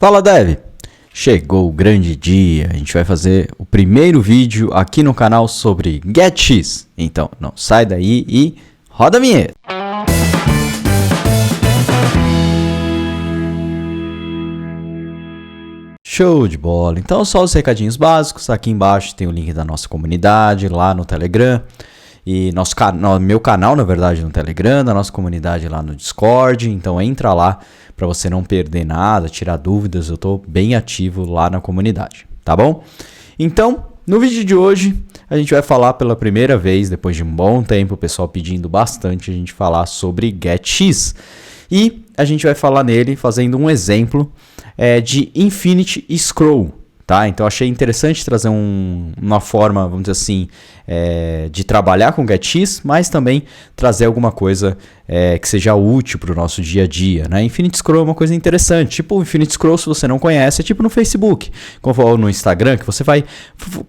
Fala Dev! Chegou o grande dia, a gente vai fazer o primeiro vídeo aqui no canal sobre GetX. Então não sai daí e roda a vinheta! Show de bola! Então só os recadinhos básicos, aqui embaixo tem o link da nossa comunidade lá no Telegram. E meu canal, na verdade, no Telegram, da nossa comunidade lá no Discord. Então entra lá para você não perder nada, tirar dúvidas. Eu estou bem ativo lá na comunidade, tá bom? Então, no vídeo de hoje, a gente vai falar pela primeira vez, depois de um bom tempo, o pessoal pedindo bastante a gente falar sobre GetX. E a gente vai falar nele fazendo um exemplo de Infinity Scroll. Tá? Então achei interessante trazer uma forma, vamos dizer assim, de trabalhar com GetX, mas também trazer alguma coisa que seja útil para o nosso dia a dia. Né? Infinity Scroll é uma coisa interessante, tipo o Infinity Scroll, se você não conhece, é tipo no Facebook, ou no Instagram, que você vai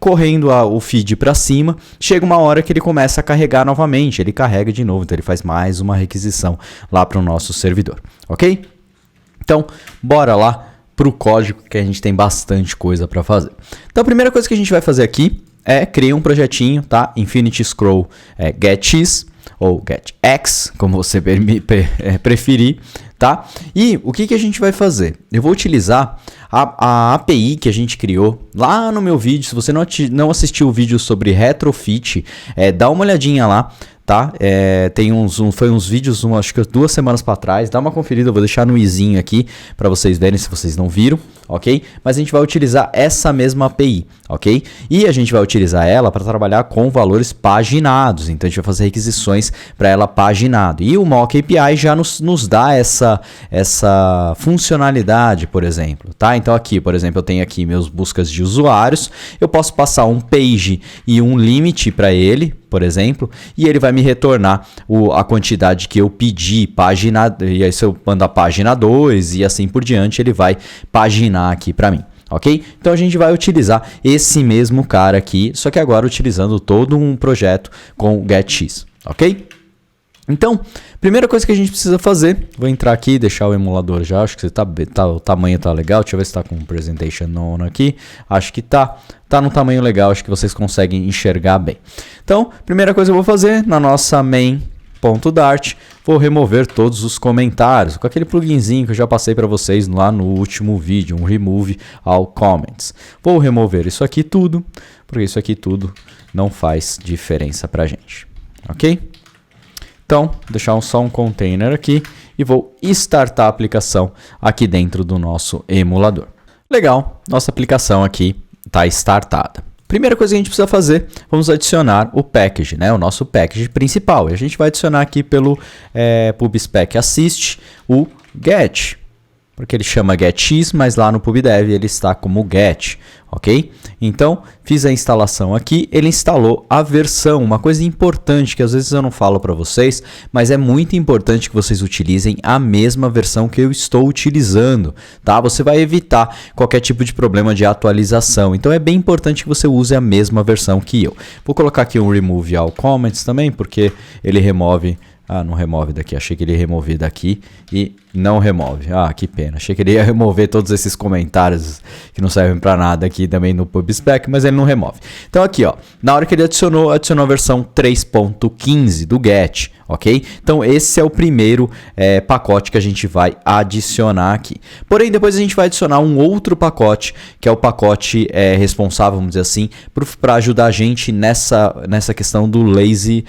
correndo o feed para cima, chega uma hora que ele começa a carregar novamente, ele carrega de novo, então ele faz mais uma requisição lá para o nosso servidor, ok? Então, bora lá para o código, que a gente tem bastante coisa para fazer. Então a primeira coisa que a gente vai fazer aqui é criar um projetinho, tá? Infinity Scroll GetX ou GetX, como você preferir, tá? E o que a gente vai fazer? Eu vou utilizar a API que a gente criou lá no meu vídeo. Se você não assistiu o vídeo sobre retrofit, dá uma olhadinha lá. Tá? Foi uns vídeos, acho que 2 semanas para trás, dá uma conferida, eu vou deixar no izinho aqui para vocês verem se vocês não viram, ok? Mas a gente vai utilizar essa mesma API, ok? E a gente vai utilizar ela para trabalhar com valores paginados, então a gente vai fazer requisições para ela paginado. E o Mock API já nos dá essa funcionalidade, por exemplo, tá? Então aqui, por exemplo, eu tenho aqui meus buscas de usuários, eu posso passar um page e um limit para ele, por exemplo, e ele vai me retornar a quantidade que eu pedi, página, e aí se eu mando a página 2 e assim por diante, ele vai paginar aqui para mim, ok? Então a gente vai utilizar esse mesmo cara aqui, só que agora utilizando todo um projeto com GetX, ok? Então, primeira coisa que a gente precisa fazer, vou entrar aqui e deixar o emulador já, acho que o tamanho tá legal, deixa eu ver se está com Presentation On aqui, acho que tá no tamanho legal, acho que vocês conseguem enxergar bem. Então, primeira coisa que eu vou fazer, na nossa main.dart, vou remover todos os comentários, com aquele pluginzinho que eu já passei para vocês lá no último vídeo, um Remove All Comments. Vou remover isso aqui tudo, porque isso aqui tudo não faz diferença pra gente, ok? Então, vou deixar só um container aqui e vou startar a aplicação aqui dentro do nosso emulador. Legal, nossa aplicação aqui está startada. Primeira coisa que a gente precisa fazer, vamos adicionar o package, né? O nosso package principal. E a gente vai adicionar aqui pelo PubSpec Assist o get, porque ele chama GetX, mas lá no PubDev ele está como get, ok? Então, fiz a instalação aqui, ele instalou a versão, uma coisa importante que às vezes eu não falo para vocês, mas é muito importante que vocês utilizem a mesma versão que eu estou utilizando, tá? Você vai evitar qualquer tipo de problema de atualização, então é bem importante que você use a mesma versão que eu. Vou colocar aqui um Remove All Comments também, porque ele remove... Ah, não remove daqui. Achei que ele ia remover daqui e não remove. Ah, que pena. Achei que ele ia remover todos esses comentários que não servem para nada aqui também no PubSpec, mas ele não remove. Então aqui, ó, na hora que ele adicionou a versão 3.15 do Get, ok? Então esse é o primeiro pacote que a gente vai adicionar aqui. Porém, depois a gente vai adicionar um outro pacote, que é o pacote responsável, vamos dizer assim, para ajudar a gente nessa questão do lazy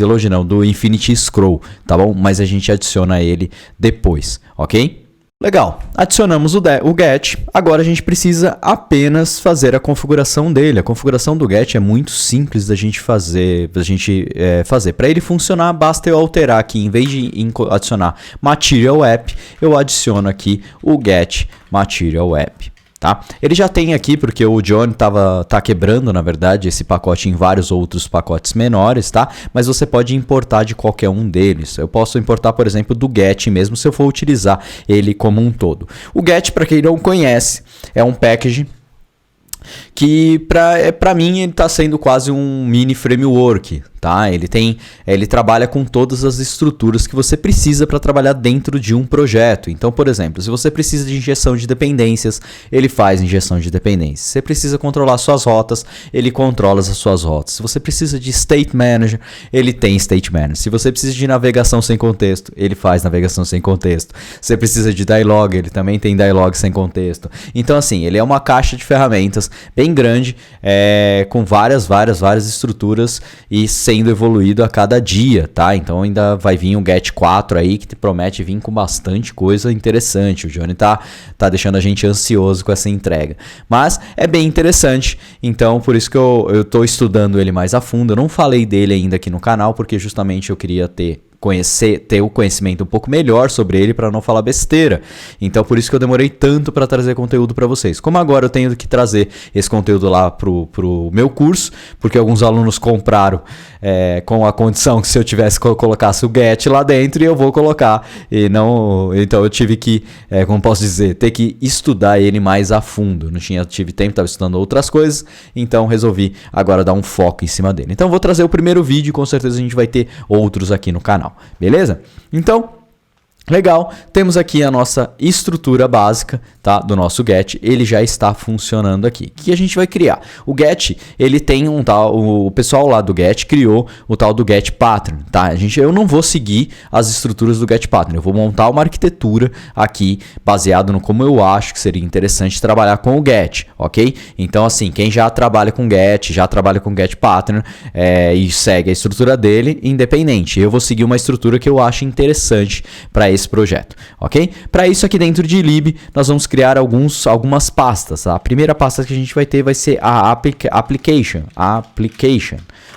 load, não, do Infinity Scroll, tá bom? Mas a gente adiciona ele depois, ok? Legal, adicionamos o get, agora a gente precisa apenas fazer a configuração dele. A configuração do get é muito simples da gente fazer. Para ele funcionar, basta eu alterar aqui, em vez de adicionar Material App, eu adiciono aqui o get Material App. Tá? Ele já tem aqui, porque o John tá quebrando, na verdade, esse pacote em vários outros pacotes menores, tá? Mas você pode importar de qualquer um deles. Eu posso importar, por exemplo, do Get mesmo, se eu for utilizar ele como um todo. O Get, para quem não conhece, é um package que para mim ele está sendo quase um mini framework, tá? Ele trabalha com todas as estruturas que você precisa para trabalhar dentro de um projeto. Então, por exemplo, se você precisa de injeção de dependências, ele faz injeção de dependências. Se você precisa controlar suas rotas, ele controla as suas rotas. Se você precisa de State Manager, ele tem State Manager. Se você precisa de navegação sem contexto, ele faz navegação sem contexto. Se você precisa de Dialog, ele também tem Dialog sem contexto. Então, assim, ele é uma caixa de ferramentas bem grande, com várias estruturas e sendo evoluído a cada dia, tá? Então ainda vai vir um GET 4 aí que te promete vir com bastante coisa interessante. O Johnny tá deixando a gente ansioso com essa entrega. Mas é bem interessante, então por isso que eu tô estudando ele mais a fundo. Eu não falei dele ainda aqui no canal, porque justamente eu queria ter o conhecimento um pouco melhor sobre ele para não falar besteira. Então por isso que eu demorei tanto para trazer conteúdo para vocês. Como agora eu tenho que trazer esse conteúdo lá pro meu curso, porque alguns alunos compraram com a condição que se eu colocasse o GET lá dentro, e eu vou colocar, e não, então eu tive que, como posso dizer, ter que estudar ele mais a fundo. Não tive tempo, estava estudando outras coisas, então resolvi agora dar um foco em cima dele. Então eu vou trazer o primeiro vídeo e com certeza a gente vai ter outros aqui no canal. Beleza? Então, legal, temos aqui a nossa estrutura básica, tá, do nosso GET. Ele já está funcionando aqui. O que a gente vai criar? O GET, ele tem o pessoal lá do GET criou o tal do GET Pattern, tá? Eu não vou seguir as estruturas do GET Pattern, eu vou montar uma arquitetura aqui baseado no como eu acho que seria interessante trabalhar com o GET, ok? Então, assim, quem já trabalha com GET, já trabalha com GET Pattern e segue a estrutura dele, independente. Eu vou seguir uma estrutura que eu acho interessante para esse projeto, ok? Para isso aqui dentro de lib, nós vamos criar algumas pastas. A primeira pasta que a gente vai ter vai ser a application,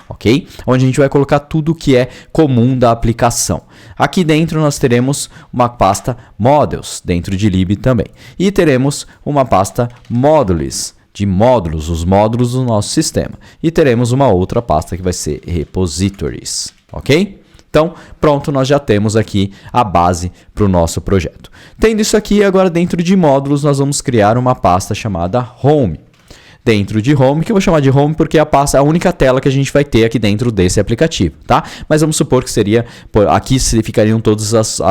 ok? Onde a gente vai colocar tudo que é comum da aplicação. Aqui dentro nós teremos uma pasta models, dentro de lib também. E teremos uma pasta modules, de módulos, os módulos do nosso sistema. E teremos uma outra pasta que vai ser repositories, ok? Então, pronto, nós já temos aqui a base para o nosso projeto. Tendo isso aqui, agora dentro de módulos, nós vamos criar uma pasta chamada Home. Dentro de Home, que eu vou chamar de Home porque é a única tela que a gente vai ter aqui dentro desse aplicativo, tá? Mas vamos supor que seria, aqui ficariam todas as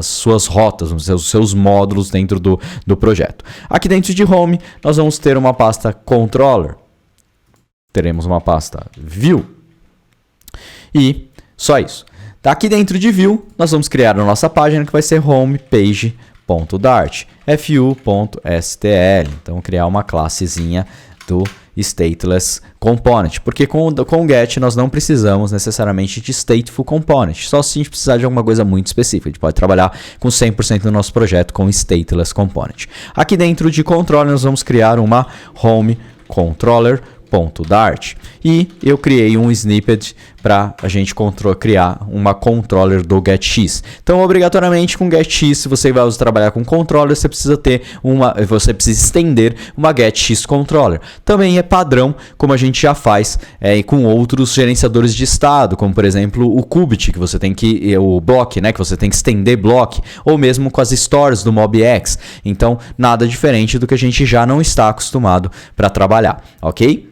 suas rotas, os seus módulos dentro do projeto. Aqui dentro de Home, nós vamos ter uma pasta Controller. Teremos uma pasta View. E só isso. Aqui dentro de View, nós vamos criar a nossa página que vai ser homepage.dart, fu.stl. Então, criar uma classezinha do stateless component, porque com o GET nós não precisamos necessariamente de stateful component, só se a gente precisar de alguma coisa muito específica. A gente pode trabalhar com 100% do nosso projeto com stateless component. Aqui dentro de controller, nós vamos criar uma home controller.dart e eu criei um snippet para a gente criar uma controller do GetX. Então, obrigatoriamente com GetX, se você vai trabalhar com controller, você precisa estender uma GetX controller. Também é padrão, como a gente já faz com outros gerenciadores de estado, como por exemplo o Qubit, que você tem o block, né, que você tem que estender block, ou mesmo com as stores do MobX. Então, nada diferente do que a gente já não está acostumado para trabalhar, ok?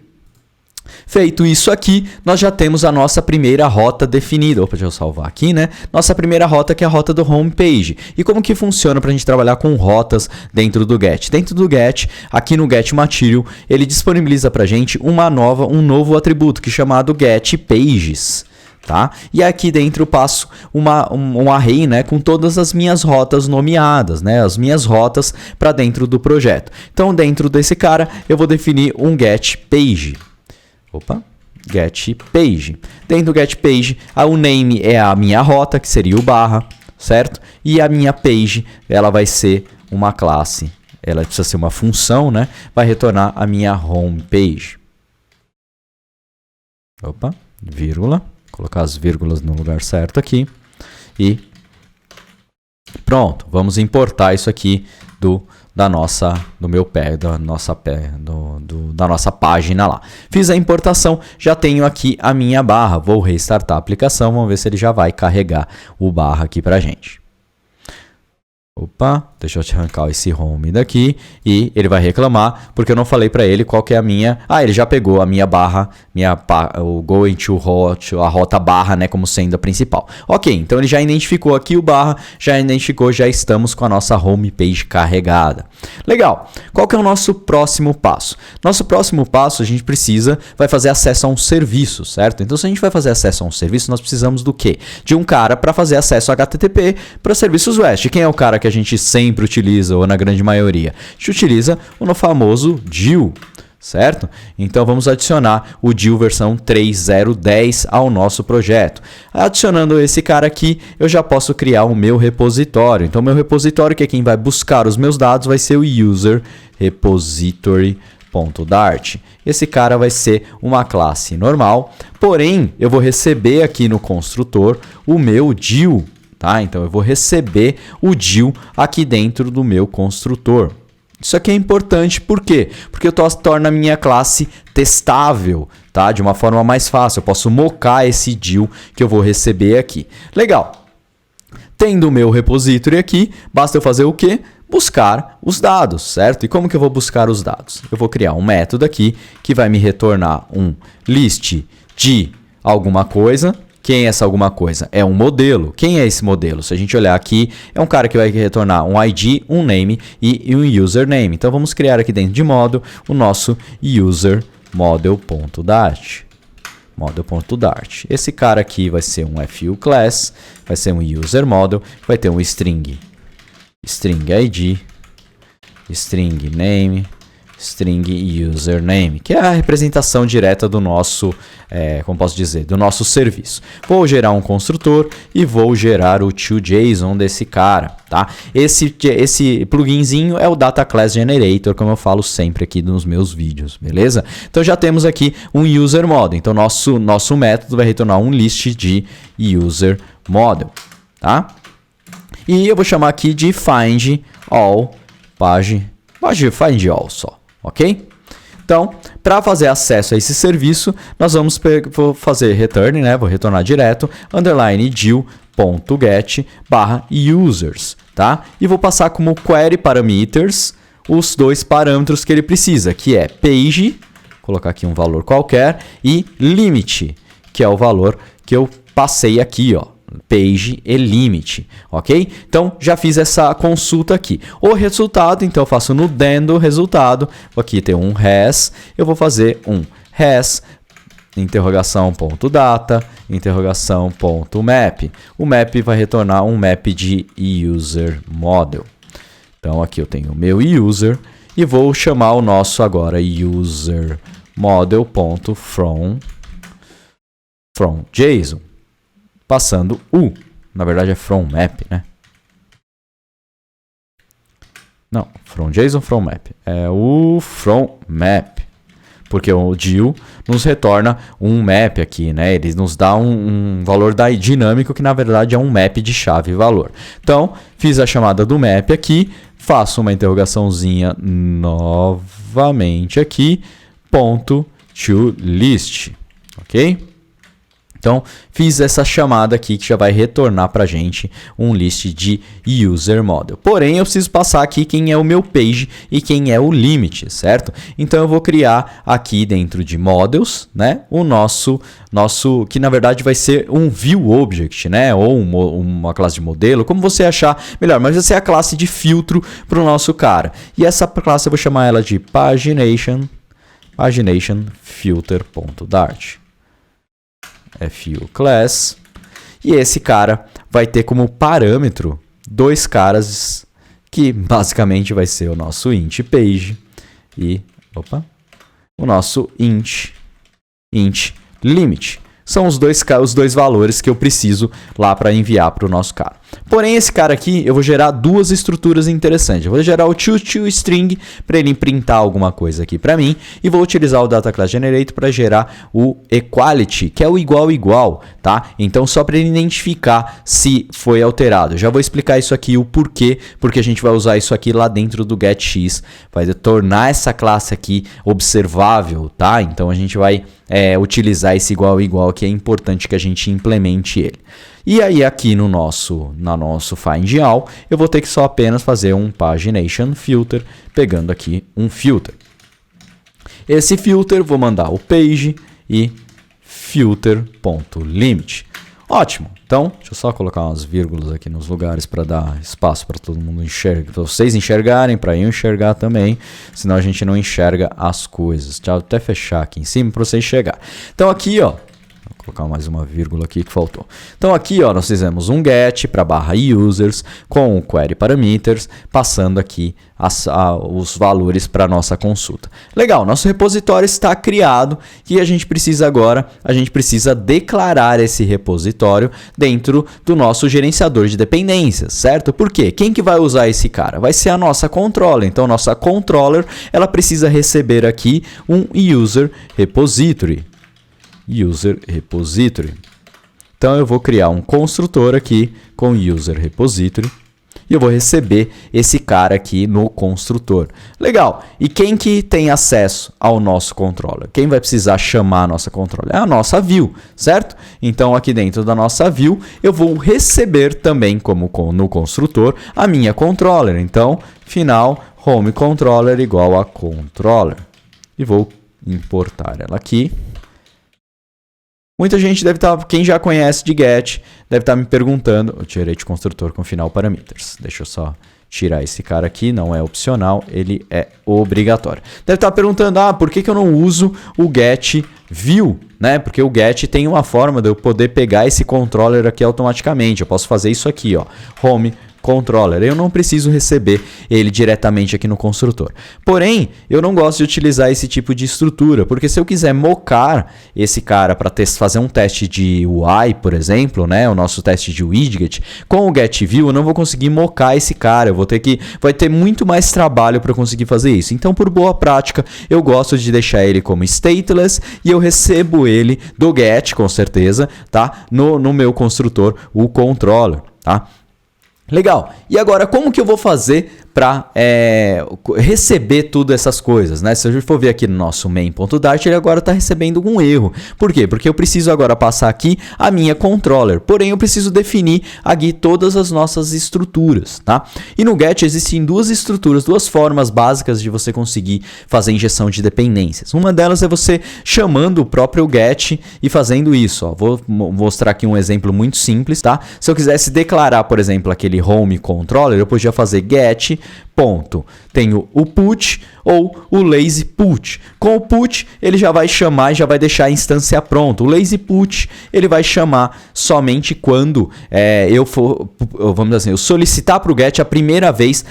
Feito isso aqui, nós já temos a nossa primeira rota definida. Opa, deixa eu salvar aqui, né? Nossa primeira rota, que é a rota do homepage. E como que funciona para a gente trabalhar com rotas dentro do GET? Dentro do GET, aqui no Get Material, ele disponibiliza para a gente um novo atributo, que é chamado Get Pages. Tá? E aqui dentro eu passo um array, né, com todas as minhas rotas nomeadas, né, as minhas rotas para dentro do projeto. Então, dentro desse cara, eu vou definir um Get Page. Get Page. Dentro do Get Page, o name é a minha rota, que seria o barra, certo? E a minha page, ela vai ser uma classe. Ela precisa ser uma função, né? Vai retornar a minha home page. Vírgula. Colocar as vírgulas no lugar certo aqui. E pronto. Vamos importar isso aqui da nossa página lá. Fiz a importação, já tenho aqui a minha barra. Vou restartar a aplicação, vamos ver se ele já vai carregar o barra aqui pra gente. Deixa eu te arrancar esse home daqui e ele vai reclamar porque eu não falei para ele qual que é a minha... Ah, ele já pegou a minha barra, o going to hot, a rota barra, né, como sendo a principal. Ok, então ele já identificou aqui o barra, já identificou, já estamos com a nossa home page carregada. Legal. Qual que é o nosso próximo passo? Nosso próximo passo a gente vai fazer acesso a um serviço, certo? Então se a gente vai fazer acesso a um serviço, nós precisamos do quê? De um cara para fazer acesso a HTTP para serviços REST. Quem é o cara que a gente sempre utiliza, ou na grande maioria? A gente utiliza o famoso DIL, certo? Então vamos adicionar o DIL versão 3.0.10 ao nosso projeto. Adicionando esse cara aqui, eu já posso criar o meu repositório. Então meu repositório, que é quem vai buscar os meus dados, vai ser o user repository.dart. Esse cara vai ser uma classe normal, porém eu vou receber aqui no construtor o meu DIL, tá? Então eu vou receber o DIL aqui dentro do meu construtor. Isso aqui é importante, por quê? Porque eu torno a minha classe testável, tá? De uma forma mais fácil, eu posso mocar esse DIL que eu vou receber aqui. Legal. Tendo o meu repository aqui, basta eu fazer o quê? Buscar os dados, certo? E como que eu vou buscar os dados? Eu vou criar um método aqui que vai me retornar um list de alguma coisa. Quem é essa alguma coisa? É um modelo. Quem é esse modelo? Se a gente olhar aqui, é um cara que vai retornar um ID, um name e um username. Então vamos criar aqui dentro de model o nosso user model.dart. Model.dart. Esse cara aqui vai ser um FU class, vai ser um user model, vai ter um string ID, string name, string username, que é a representação direta do nosso, como posso dizer, do nosso serviço. Vou gerar um construtor e vou gerar o toJSON desse cara, tá? Esse pluginzinho é o Data Class Generator, como eu falo sempre aqui nos meus vídeos, beleza? Então já temos aqui um user model. Então nosso método vai retornar um list de user model, tá? E eu vou chamar aqui de find all find all só, ok? Então, para fazer acesso a esse serviço, nós vou fazer return, né? Vou retornar direto, underline DIL.get /users, tá? E vou passar como query parameters os dois parâmetros que ele precisa, que é page, colocar aqui um valor qualquer, e limit, que é o valor que eu passei aqui, ó. Page e limit, ok? Então, já fiz essa consulta aqui. O resultado, então, eu faço no den do resultado. Aqui tem um res, eu vou fazer um res, interrogação.data, interrogação.map. O map vai retornar um map de user model. Então, aqui eu tenho o meu user e vou chamar o nosso agora user model.from JSON. Passando na verdade é from map, né? Não, from JSON, from map. É o from map. Porque o DIL nos retorna um map aqui, né? Ele nos dá um valor dinâmico que na verdade é um map de chave e valor. Então, fiz a chamada do map aqui, faço uma interrogaçãozinha novamente aqui, ponto to list, ok? Então, fiz essa chamada aqui que já vai retornar para a gente um list de user model. Porém, eu preciso passar aqui quem é o meu page e quem é o limit, certo? Então, eu vou criar aqui dentro de models, né? O nosso que na verdade vai ser um view object, né? Ou uma classe de modelo, como você achar melhor. Mas vai ser a classe de filtro para o nosso cara. E essa classe eu vou chamar ela de pagination filter.dart. FU class, e esse cara vai ter como parâmetro dois caras que basicamente vai ser o nosso int page e o nosso int limit. São os dois valores que eu preciso lá para enviar para o nosso cara. Porém, esse cara aqui, eu vou gerar duas estruturas interessantes. Eu vou gerar o toString para ele printar alguma coisa aqui para mim. E vou utilizar o Data Class Generator para gerar o equality, que é o igual, tá? Então, só para ele identificar se foi alterado. Já vou explicar isso aqui, o porquê, porque a gente vai usar isso aqui lá dentro do getX. Vai tornar essa classe aqui observável, tá? Então, a gente vai utilizar esse igual igual, que é importante que a gente implemente ele. E aí aqui no nosso find all, eu vou ter que só apenas fazer um pagination filter, pegando aqui um filter. Esse filter vou mandar o page e filter.limit. Ótimo. Então, deixa eu só colocar umas vírgulas aqui nos lugares para dar espaço para todo mundo enxergar, para vocês enxergarem, para eu enxergar também, senão a gente não enxerga as coisas. Deixa eu até fechar aqui em cima para você enxergar. Então aqui, ó, vou colocar mais uma vírgula aqui que faltou. Então aqui, ó, nós fizemos um get para barra users com o query parameters, passando aqui os valores para nossa consulta. Legal, nosso repositório está criado e a gente precisa declarar esse repositório dentro do nosso gerenciador de dependências, certo? Por quê? Quem que vai usar esse cara? Vai ser a nossa controller. Então, nossa controller, ela precisa receber aqui um user repository. User repository. Então, eu vou criar um construtor aqui com user repository. E eu vou receber esse cara aqui no construtor. Legal. E quem que tem acesso ao nosso controller? Quem vai precisar chamar a nossa controller? É a nossa view, certo? Então, aqui dentro da nossa view, eu vou receber também, como no construtor, a minha controller. Então, final, home controller igual a controller. E vou importar ela aqui. Muita gente deve estar, quem já conhece de get, deve estar me perguntando, eu tirei de construtor com final parameters. Deixa eu só tirar esse cara aqui, não é opcional, ele é obrigatório. Deve estar perguntando, por que eu não uso o get view, né? Porque o get tem uma forma de eu poder pegar esse controller aqui automaticamente. Eu posso fazer isso aqui, ó, home controller. Eu não preciso receber ele diretamente aqui no construtor. Porém, eu não gosto de utilizar esse tipo de estrutura, porque se eu quiser mocar esse cara para fazer um teste de UI, por exemplo, né, o nosso teste de widget, com o getView eu não vou conseguir mocar esse cara. Vai ter muito mais trabalho para conseguir fazer isso. Então, por boa prática, eu gosto de deixar ele como stateless e eu recebo ele do get, com certeza, tá? No meu construtor, o controller, tá? Legal. E agora, como que eu vou fazer para receber tudo essas coisas, né? Se a gente for ver aqui no nosso main.dart, ele agora está recebendo um erro. Por quê? Porque eu preciso agora passar aqui a minha controller. Porém, eu preciso definir aqui todas as nossas estruturas, tá? E no get existem duas estruturas, duas formas básicas de você conseguir fazer injeção de dependências. Uma delas é você chamando o próprio get e fazendo isso. Ó. Vou mostrar aqui um exemplo muito simples, tá? Se eu quisesse declarar, por exemplo, aquele home controller, eu podia fazer get ponto. Tenho o put ou o lazy put. Com o put, ele já vai chamar e já vai deixar a instância pronta. O lazy put, ele vai chamar somente quando eu for, vamos dizer assim, eu solicitar para o get a primeira vez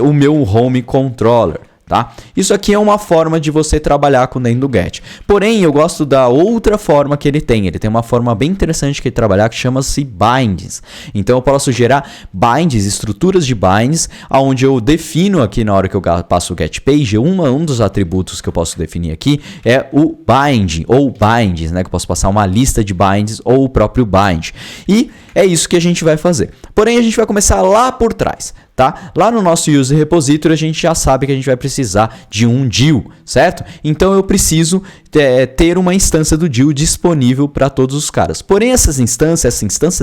o meu home controller. Tá? Isso aqui é uma forma de você trabalhar com dentro do get. Porém, eu gosto da outra forma que ele tem. Ele tem uma forma bem interessante que trabalhar que chama-se binds. Então, eu posso gerar binds, estruturas de binds, onde eu defino aqui na hora que eu passo o get page, um dos atributos que eu posso definir aqui é o bind, ou binds, né? Que eu posso passar uma lista de binds ou o próprio bind. E é isso que a gente vai fazer. Porém, a gente vai começar lá por trás. Tá? Lá no nosso user repository a gente já sabe que a gente vai precisar de um DIL, certo? Então eu preciso ter uma instância do DIL disponível para todos os caras. Porém essa instância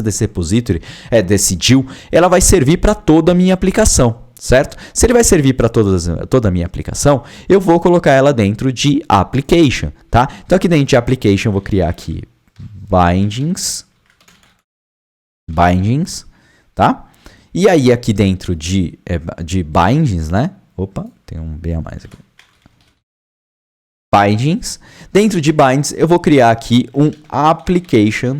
desse repository, desse DIL, ela vai servir para toda a minha aplicação, certo? Se ele vai servir para toda a minha aplicação, eu vou colocar ela dentro de application, tá? Então aqui dentro de application eu vou criar aqui bindings, tá? E aí aqui dentro de bindings, né? Opa, tem um B a mais aqui. Bindings. Dentro de bindings eu vou criar aqui um application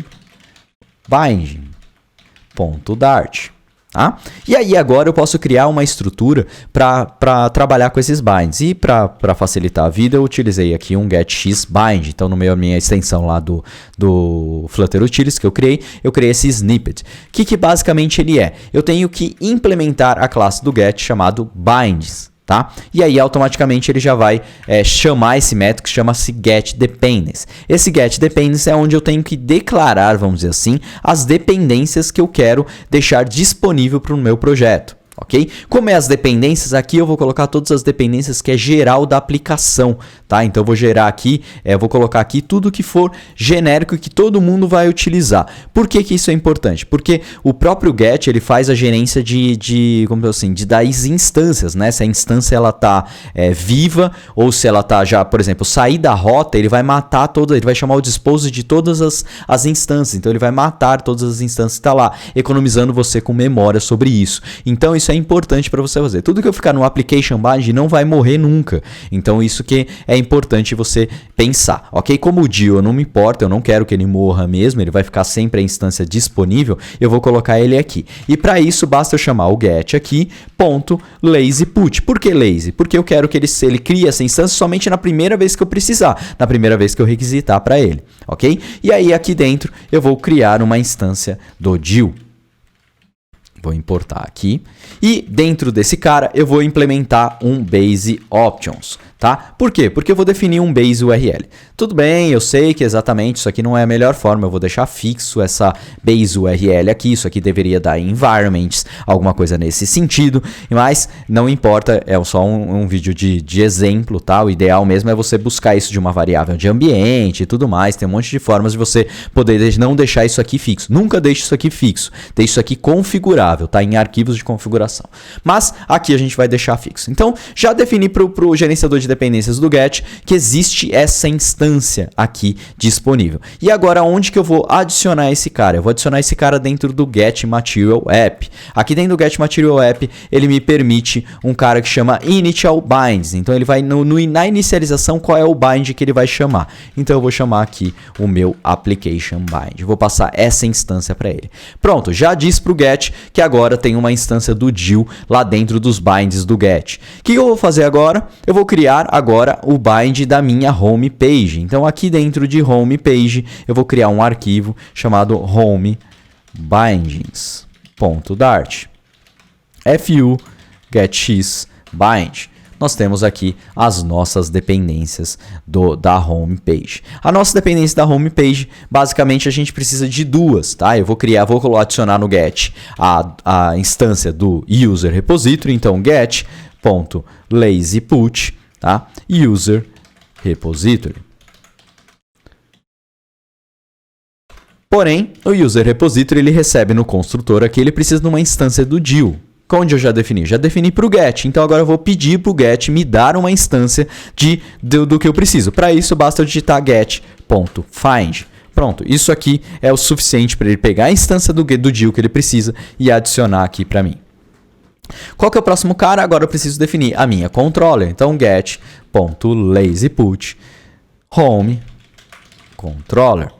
binding.dart. Tá? E aí agora eu posso criar uma estrutura para trabalhar com esses binds. E para facilitar a vida eu utilizei aqui um getXBind. Então no minha extensão lá do Flutter Utilities que eu criei esse snippet. O que basicamente ele é? Eu tenho que implementar a classe do get chamado binds. Tá? E aí automaticamente ele já vai chamar esse método que chama-se getDependence. Esse getDependence é onde eu tenho que declarar, vamos dizer assim, as dependências que eu quero deixar disponível para o meu projeto. ok? Como é as dependências, aqui eu vou colocar todas as dependências que é geral da aplicação, tá? Então eu vou gerar aqui, vou colocar aqui tudo que for genérico e que todo mundo vai utilizar. Por que que isso é importante? Porque o próprio get, ele faz a gerência como assim, das instâncias, né? Se a instância ela tá viva ou se ela tá já, por exemplo, sair da rota, ele vai matar ele vai chamar o dispose de todas as instâncias. Então ele vai matar todas as instâncias que tá lá, economizando você com memória sobre isso. Então isso é importante para você fazer. Tudo que eu ficar no application bind não vai morrer nunca. Então isso que é importante você pensar, ok? Como o Dio não me importa, eu não quero que ele morra mesmo, ele vai ficar sempre a instância disponível, eu vou colocar ele aqui. E para isso basta eu chamar o get aqui, ponto lazy put. Por que lazy? Porque eu quero que ele crie essa instância somente na primeira vez que eu precisar, na primeira vez que eu requisitar para ele, ok? E aí aqui dentro eu vou criar uma instância do Dio. Vou importar aqui. E dentro desse cara eu vou implementar um base options, tá? Por quê? Porque eu vou definir um base URL. Tudo bem, eu sei que exatamente isso aqui não é a melhor forma, eu vou deixar fixo essa base URL aqui, isso aqui deveria dar environments, alguma coisa nesse sentido, mas não importa, é só um vídeo de exemplo, tá? O ideal mesmo é você buscar isso de uma variável de ambiente e tudo mais, tem um monte de formas de você poder não deixar isso aqui fixo. Nunca deixe isso aqui fixo, deixe isso aqui configurável, tá? Em arquivos de configuração. Mas aqui a gente vai deixar fixo. Então, já defini para o gerenciador de dependências do get que existe essa instância aqui disponível. E agora, onde que eu vou adicionar esse cara? Eu vou adicionar esse cara dentro do get material app. Aqui dentro do get material app, ele me permite um cara que chama initial binds. Então, ele vai na inicialização, qual é o bind que ele vai chamar. Então, eu vou chamar aqui o meu application bind. Vou passar essa instância para ele. Pronto, já disse para o get que agora tem uma instância do Dio lá dentro dos binds do get. O que eu vou fazer agora? Eu vou criar agora o bind da minha home page. Então aqui dentro de home page eu vou criar um arquivo chamado home bindings.dart fu getX bind. Nós temos aqui as nossas dependências da home page. A nossa dependência da home page, basicamente a gente precisa de duas, tá? Eu vou adicionar no get a instância do user repository, então get.lazyPut, tá? User repository. Porém, o user repository ele recebe no construtor aqui, ele precisa de uma instância do Dio. Onde eu já defini? Já defini para o get. Então agora eu vou pedir para o get me dar uma instância do que eu preciso. Para isso basta eu digitar get.find. Pronto, isso aqui é o suficiente para ele pegar a instância do Dio que ele precisa e adicionar aqui para mim. Qual que é o próximo cara? Agora eu preciso definir a minha controller. Então get.lazyPut home controller.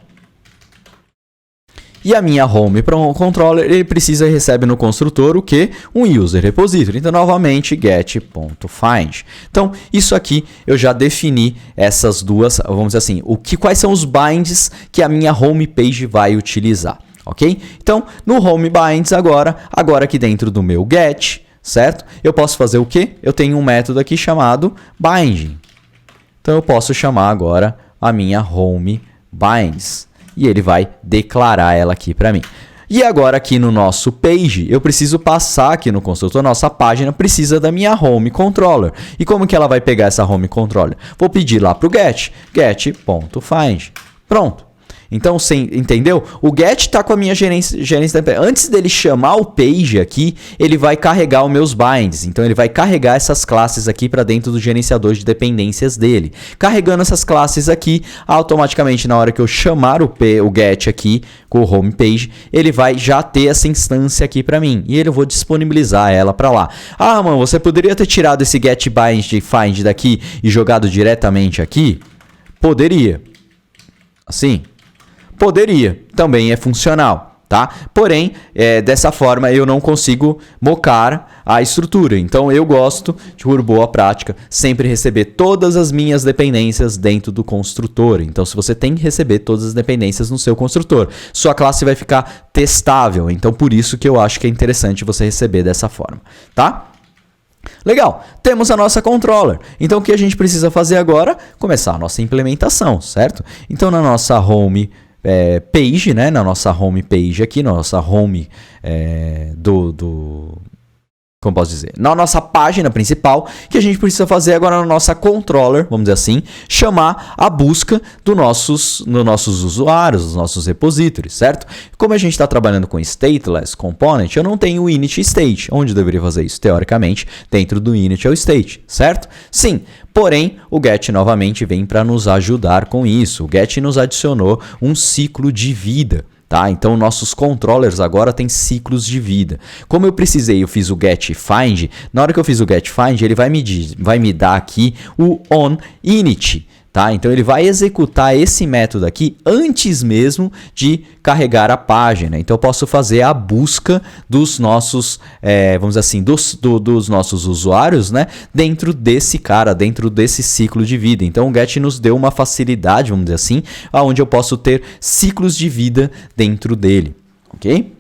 E a minha home controller, ele recebe no construtor o que? Um user repository. Então, novamente, get.find. Então, isso aqui eu já defini essas duas, vamos dizer assim, quais são os binds que a minha home page vai utilizar, ok? Então, no home binds agora aqui dentro do meu get, certo? Eu posso fazer o quê? Eu tenho um método aqui chamado binding. Então, eu posso chamar agora a minha home binds. E ele vai declarar ela aqui para mim. E agora aqui no nosso page, eu preciso passar aqui no construtor, nossa página precisa da minha home controller. E como que ela vai pegar essa home controller? Vou pedir lá para o get.find. Pronto. Então, você entendeu? O get está com a minha gerência antes dele chamar o page aqui, ele vai carregar os meus binds. Então, ele vai carregar essas classes aqui para dentro do gerenciador de dependências dele. Carregando essas classes aqui, automaticamente na hora que eu chamar o get aqui com o home page, ele vai já ter essa instância aqui para mim. E eu vou disponibilizar ela para lá. Ah, mano, você poderia ter tirado esse get bind find daqui e jogado diretamente aqui? Poderia. Assim. Poderia, também é funcional, tá? Porém, dessa forma eu não consigo mocar a estrutura. Então eu gosto, por boa prática, sempre receber todas as minhas dependências dentro do construtor. Então se você tem que receber todas as dependências no seu construtor, sua classe vai ficar testável. Então por isso que eu acho que é interessante você receber dessa forma, tá? Legal, temos a nossa controller. Então o que a gente precisa fazer agora? Começar a nossa implementação, certo? Então na nossa home page, né? Na nossa home page aqui, na nossa home como posso dizer, na nossa página principal, que a gente precisa fazer agora na nossa controller, vamos dizer assim, chamar a busca dos nossos usuários, dos nossos repositórios, certo? Como a gente está trabalhando com stateless component, eu não tenho o init state. Onde eu deveria fazer isso? Teoricamente, dentro do initial state, certo? Sim, porém, o get novamente vem para nos ajudar com isso. O get nos adicionou um ciclo de vida. Tá? Então, nossos controllers agora têm ciclos de vida. Como eu fiz o get find. Na hora que eu fiz o get find, ele vai me dar aqui o onInit. Tá? Então, ele vai executar esse método aqui antes mesmo de carregar a página. Então, eu posso fazer a busca dos nossos, vamos dizer assim, dos nossos usuários, né? Dentro desse ciclo de vida. Então, o get nos deu uma facilidade, vamos dizer assim, onde eu posso ter ciclos de vida dentro dele. Ok?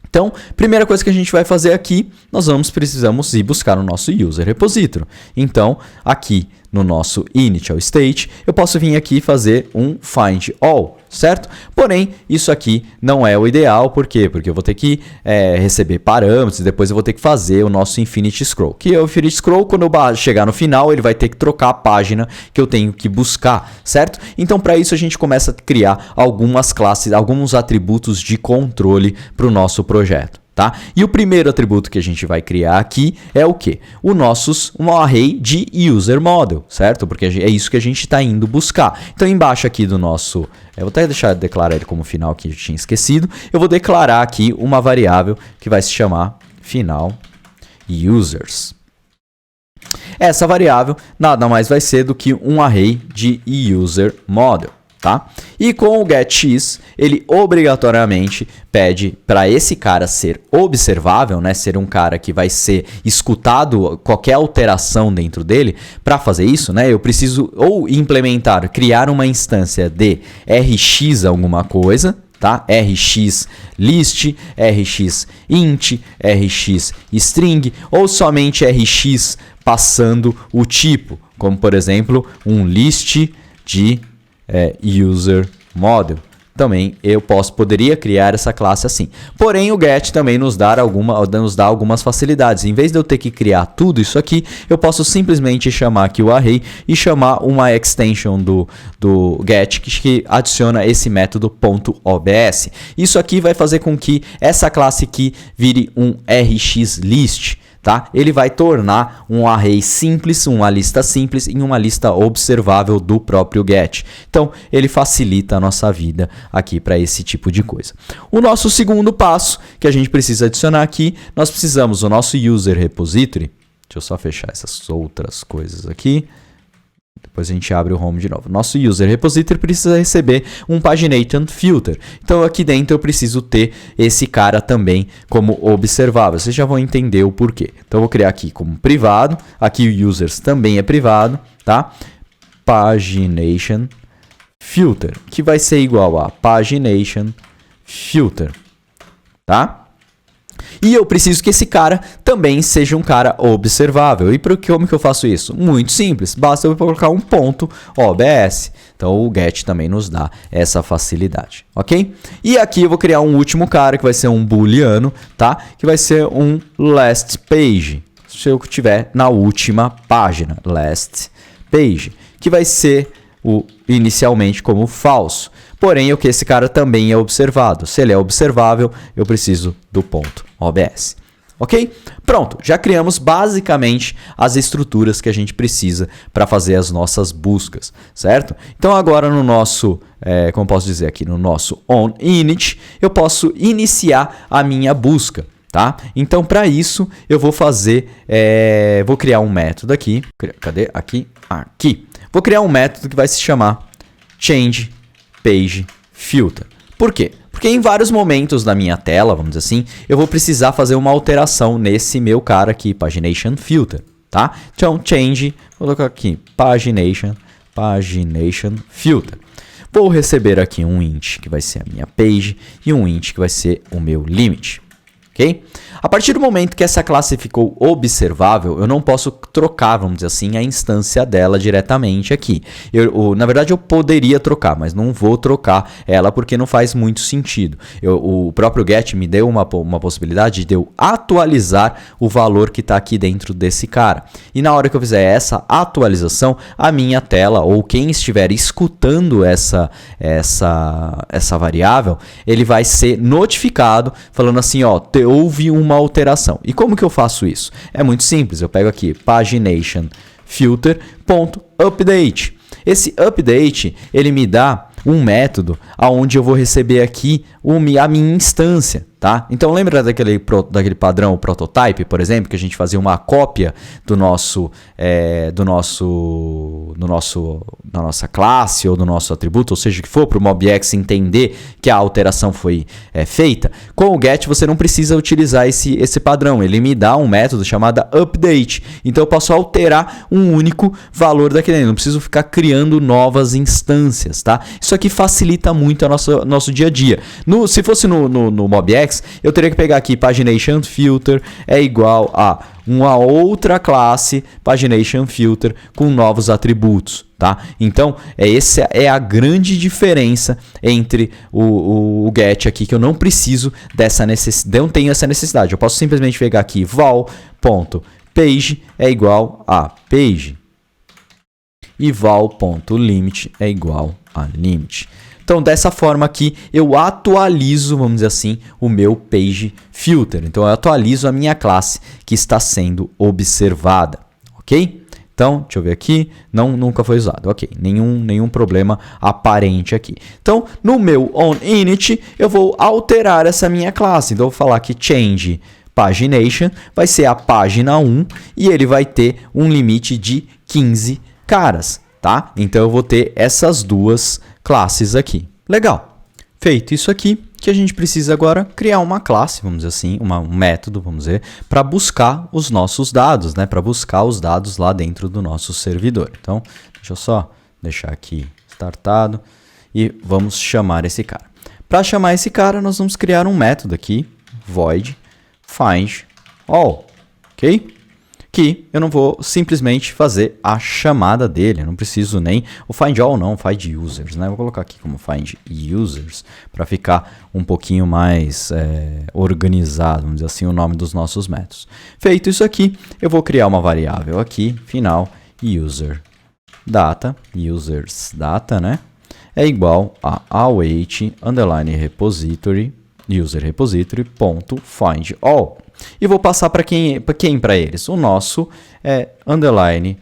Então, primeira coisa que a gente vai fazer aqui, nós precisamos ir buscar o nosso user repository. Então, aqui no nosso initial state, eu posso vir aqui e fazer um find all, certo? Porém, isso aqui não é o ideal, por quê? Porque eu vou ter que receber parâmetros e depois eu vou ter que fazer o nosso infinite scroll. Que é o infinite scroll, quando eu chegar no final, ele vai ter que trocar a página que eu tenho que buscar, certo? Então, para isso, a gente começa a criar algumas classes, alguns atributos de controle para o nosso projeto. Tá? E o primeiro atributo que a gente vai criar aqui é o quê? Um array de user model, certo? Porque é isso que a gente está indo buscar. Então, embaixo aqui do nosso... Eu vou até declarar ele como final, que eu tinha esquecido. Eu vou declarar aqui uma variável que vai se chamar final users. Essa variável nada mais vai ser do que um array de user model. Tá? E com o getX, ele obrigatoriamente pede para esse cara ser observável, né? Ser um cara que vai ser escutado qualquer alteração dentro dele. Para fazer isso, né? Eu preciso ou criar uma instância de rx alguma coisa, tá? Rx list, Rx int, Rx string ou somente Rx passando o tipo, como por exemplo um list de user model. Também eu poderia criar essa classe assim. Porém, o get também nos dá algumas facilidades. Em vez de eu ter que criar tudo isso aqui, eu posso simplesmente chamar aqui o array e chamar uma extension do get que adiciona esse método .obs. Isso aqui vai fazer com que essa classe aqui vire um rxList. Tá? Ele vai tornar um array simples, uma lista simples, em uma lista observável do próprio get. Então, ele facilita a nossa vida aqui para esse tipo de coisa. O nosso segundo passo que a gente precisa adicionar aqui, nós precisamos do nosso user repository. Deixa eu só fechar essas outras coisas aqui. Depois a gente abre o home de novo. Nosso user repository precisa receber um pagination filter. Então aqui dentro eu preciso ter esse cara também como observável. Vocês já vão entender o porquê. Então eu vou criar aqui como privado. Aqui o users também é privado, tá? Pagination filter, que vai ser igual a pagination filter, tá? E eu preciso que esse cara também seja um cara observável. E como que eu faço isso? Muito simples. Basta eu colocar um ponto OBS. Então o get também nos dá essa facilidade, ok? E aqui eu vou criar um último cara que vai ser um booleano, tá? Que vai ser um last page. Se eu tiver na última página, last page, que vai ser inicialmente como falso. Porém, o que esse cara também é observado. Se ele é observável, eu preciso do ponto OBS. Ok? Pronto, já criamos basicamente as estruturas que a gente precisa para fazer as nossas buscas, certo? Então agora no nosso, como posso dizer aqui, no nosso onInit, eu posso iniciar a minha busca. Tá? Então, para isso, eu vou vou criar um método aqui. Cadê? Aqui. Vou criar um método que vai se chamar changePageFilter. Por quê? Porque em vários momentos da minha tela, vamos dizer assim, eu vou precisar fazer uma alteração nesse meu cara aqui, pagination filter, tá? Então, vou colocar aqui, pagination filter. Vou receber aqui um int, que vai ser a minha page, e um int, que vai ser o meu limit. ok? A partir do momento que essa classe ficou observável, eu não posso trocar, vamos dizer assim, a instância dela diretamente aqui. Na verdade, eu poderia trocar, mas não vou trocar ela porque não faz muito sentido. O próprio get me deu uma possibilidade de eu atualizar o valor que está aqui dentro desse cara. E na hora que eu fizer essa atualização, a minha tela, ou quem estiver escutando essa variável, ele vai ser notificado falando assim, ó, houve uma alteração. E como que eu faço isso? É muito simples, eu pego aqui pagination filter.update. Esse update, ele me dá um método onde eu vou receber aqui a minha instância, tá? Então lembra daquele padrão prototype, por exemplo, que a gente fazia uma cópia da nossa classe ou do nosso atributo, ou seja, que for para o MobX entender que a alteração foi feita. Com o get você não precisa utilizar esse padrão, ele me dá um método chamado update. Então eu posso alterar um único valor daquele, não preciso ficar criando novas instâncias, tá? Isso aqui facilita muito nosso dia a dia. Se fosse no MobX, eu teria que pegar aqui pagination filter é igual a uma outra classe pagination filter com novos atributos, tá? Então, essa é a grande diferença entre o get aqui, que eu não preciso dessa necessidade, não tenho essa necessidade. Eu posso simplesmente pegar aqui val.page é igual a page e val.limit é igual a limit. Então, dessa forma aqui, eu atualizo, vamos dizer assim, o meu page filter. Então, eu atualizo a minha classe que está sendo observada, ok? Então, deixa eu ver aqui, nunca foi usado, ok, nenhum problema aparente aqui. Então, no meu onInit, eu vou alterar essa minha classe. Então, eu vou falar que change pagination vai ser a página 1 e ele vai ter um limite de 15 caras, tá? Então, eu vou ter essas duas classes aqui. Legal. Feito isso aqui, que a gente precisa agora criar uma classe, vamos dizer assim, um método, vamos dizer, para buscar os nossos dados, né? Para buscar os dados lá dentro do nosso servidor. Então, deixa eu só deixar aqui startado e vamos chamar esse cara. Para chamar esse cara, nós vamos criar um método aqui, void find all, ok? Que eu não vou simplesmente fazer a chamada dele, eu não preciso nem o find all não, find users, né? Vou colocar aqui como find users para ficar um pouquinho mais organizado, vamos dizer assim, o nome dos nossos métodos. Feito isso aqui, eu vou criar uma variável aqui, final, user data, users data, né? É igual a await underline repository, user repository ponto find all. E vou passar para quem para eles? O nosso underline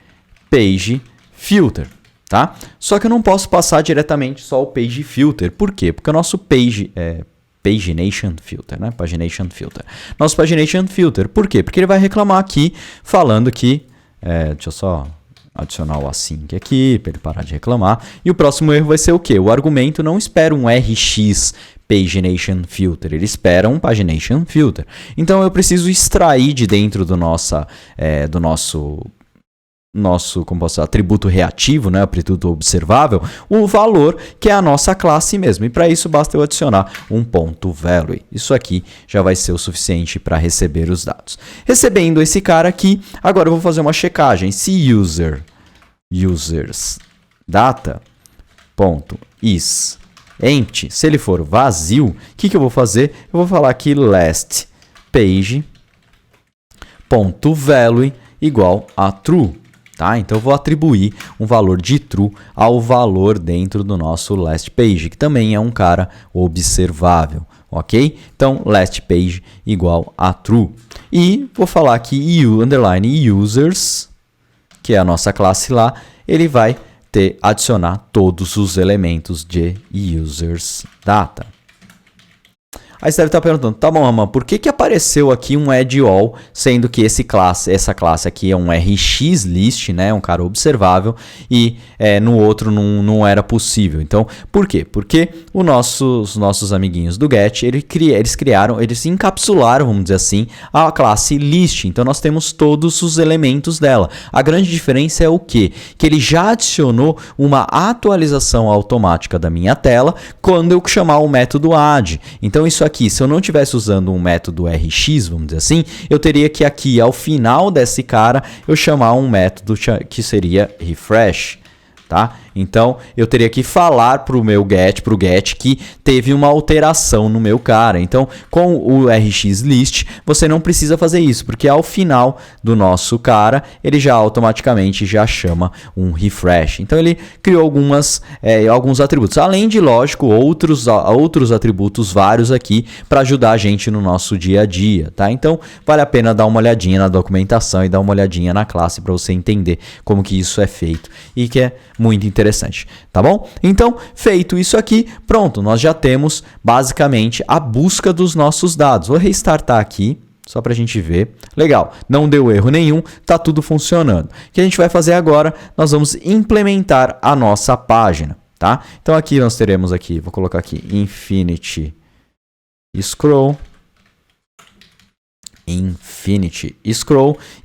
page filter, tá? Só que eu não posso passar diretamente só o page filter. Por quê? Porque o nosso page pagination filter, né? Pagination filter. Nosso pagination filter, por quê? Porque ele vai reclamar aqui falando que deixa eu só adicionar o async aqui para ele parar de reclamar. E o próximo erro vai ser o quê? O argumento não espera um RX pagination filter, ele espera um pagination filter. Então eu preciso extrair de dentro do nosso como posso dizer, atributo reativo, né, atributo observável, o valor que é a nossa classe mesmo. E para isso basta eu adicionar um ponto value. Isso aqui já vai ser o suficiente para receber os dados. Recebendo esse cara aqui, agora eu vou fazer uma checagem. Se users data ponto is empty, se ele for vazio, o que eu vou fazer? Eu vou falar aqui last page ponto value igual a true. Tá? Então eu vou atribuir um valor de true ao valor dentro do nosso last page, que também é um cara observável, ok? Então last page igual a true. E vou falar aqui underline users, que é a nossa classe lá, ele vai adicionar todos os elementos de users data. Aí você deve estar perguntando, tá bom, Raman, por que apareceu aqui um add all, sendo que essa classe aqui é um RX list, né, um cara observável, e no outro não era possível. Então, por quê? Porque os nossos amiguinhos do Get, eles encapsularam, vamos dizer assim, a classe list. Então, nós temos todos os elementos dela. A grande diferença é o quê? Que ele já adicionou uma atualização automática da minha tela quando eu chamar o método add. Então, isso aqui aqui, se eu não estivesse usando um método RX, vamos dizer assim, eu teria que aqui, ao final desse cara, eu chamar um método que seria refresh. Tá? Então, eu teria que falar para o meu get, que teve uma alteração no meu cara. Então, com o rxList, você não precisa fazer isso, porque ao final do nosso cara, ele já automaticamente já chama um refresh. Então, ele criou alguns atributos. Além de, lógico, outros atributos vários aqui para ajudar a gente no nosso dia a dia. Tá? Então, vale a pena dar uma olhadinha na documentação e dar uma olhadinha na classe para você entender como que isso é feito e que é muito interessante, tá bom? Então, feito isso aqui, pronto, nós já temos basicamente a busca dos nossos dados. Vou restartar aqui, só para a gente ver. Legal, não deu erro nenhum, tá tudo funcionando. O que a gente vai fazer agora? Nós vamos implementar a nossa página, tá? Então aqui nós teremos aqui, vou colocar aqui Infinity Scroll.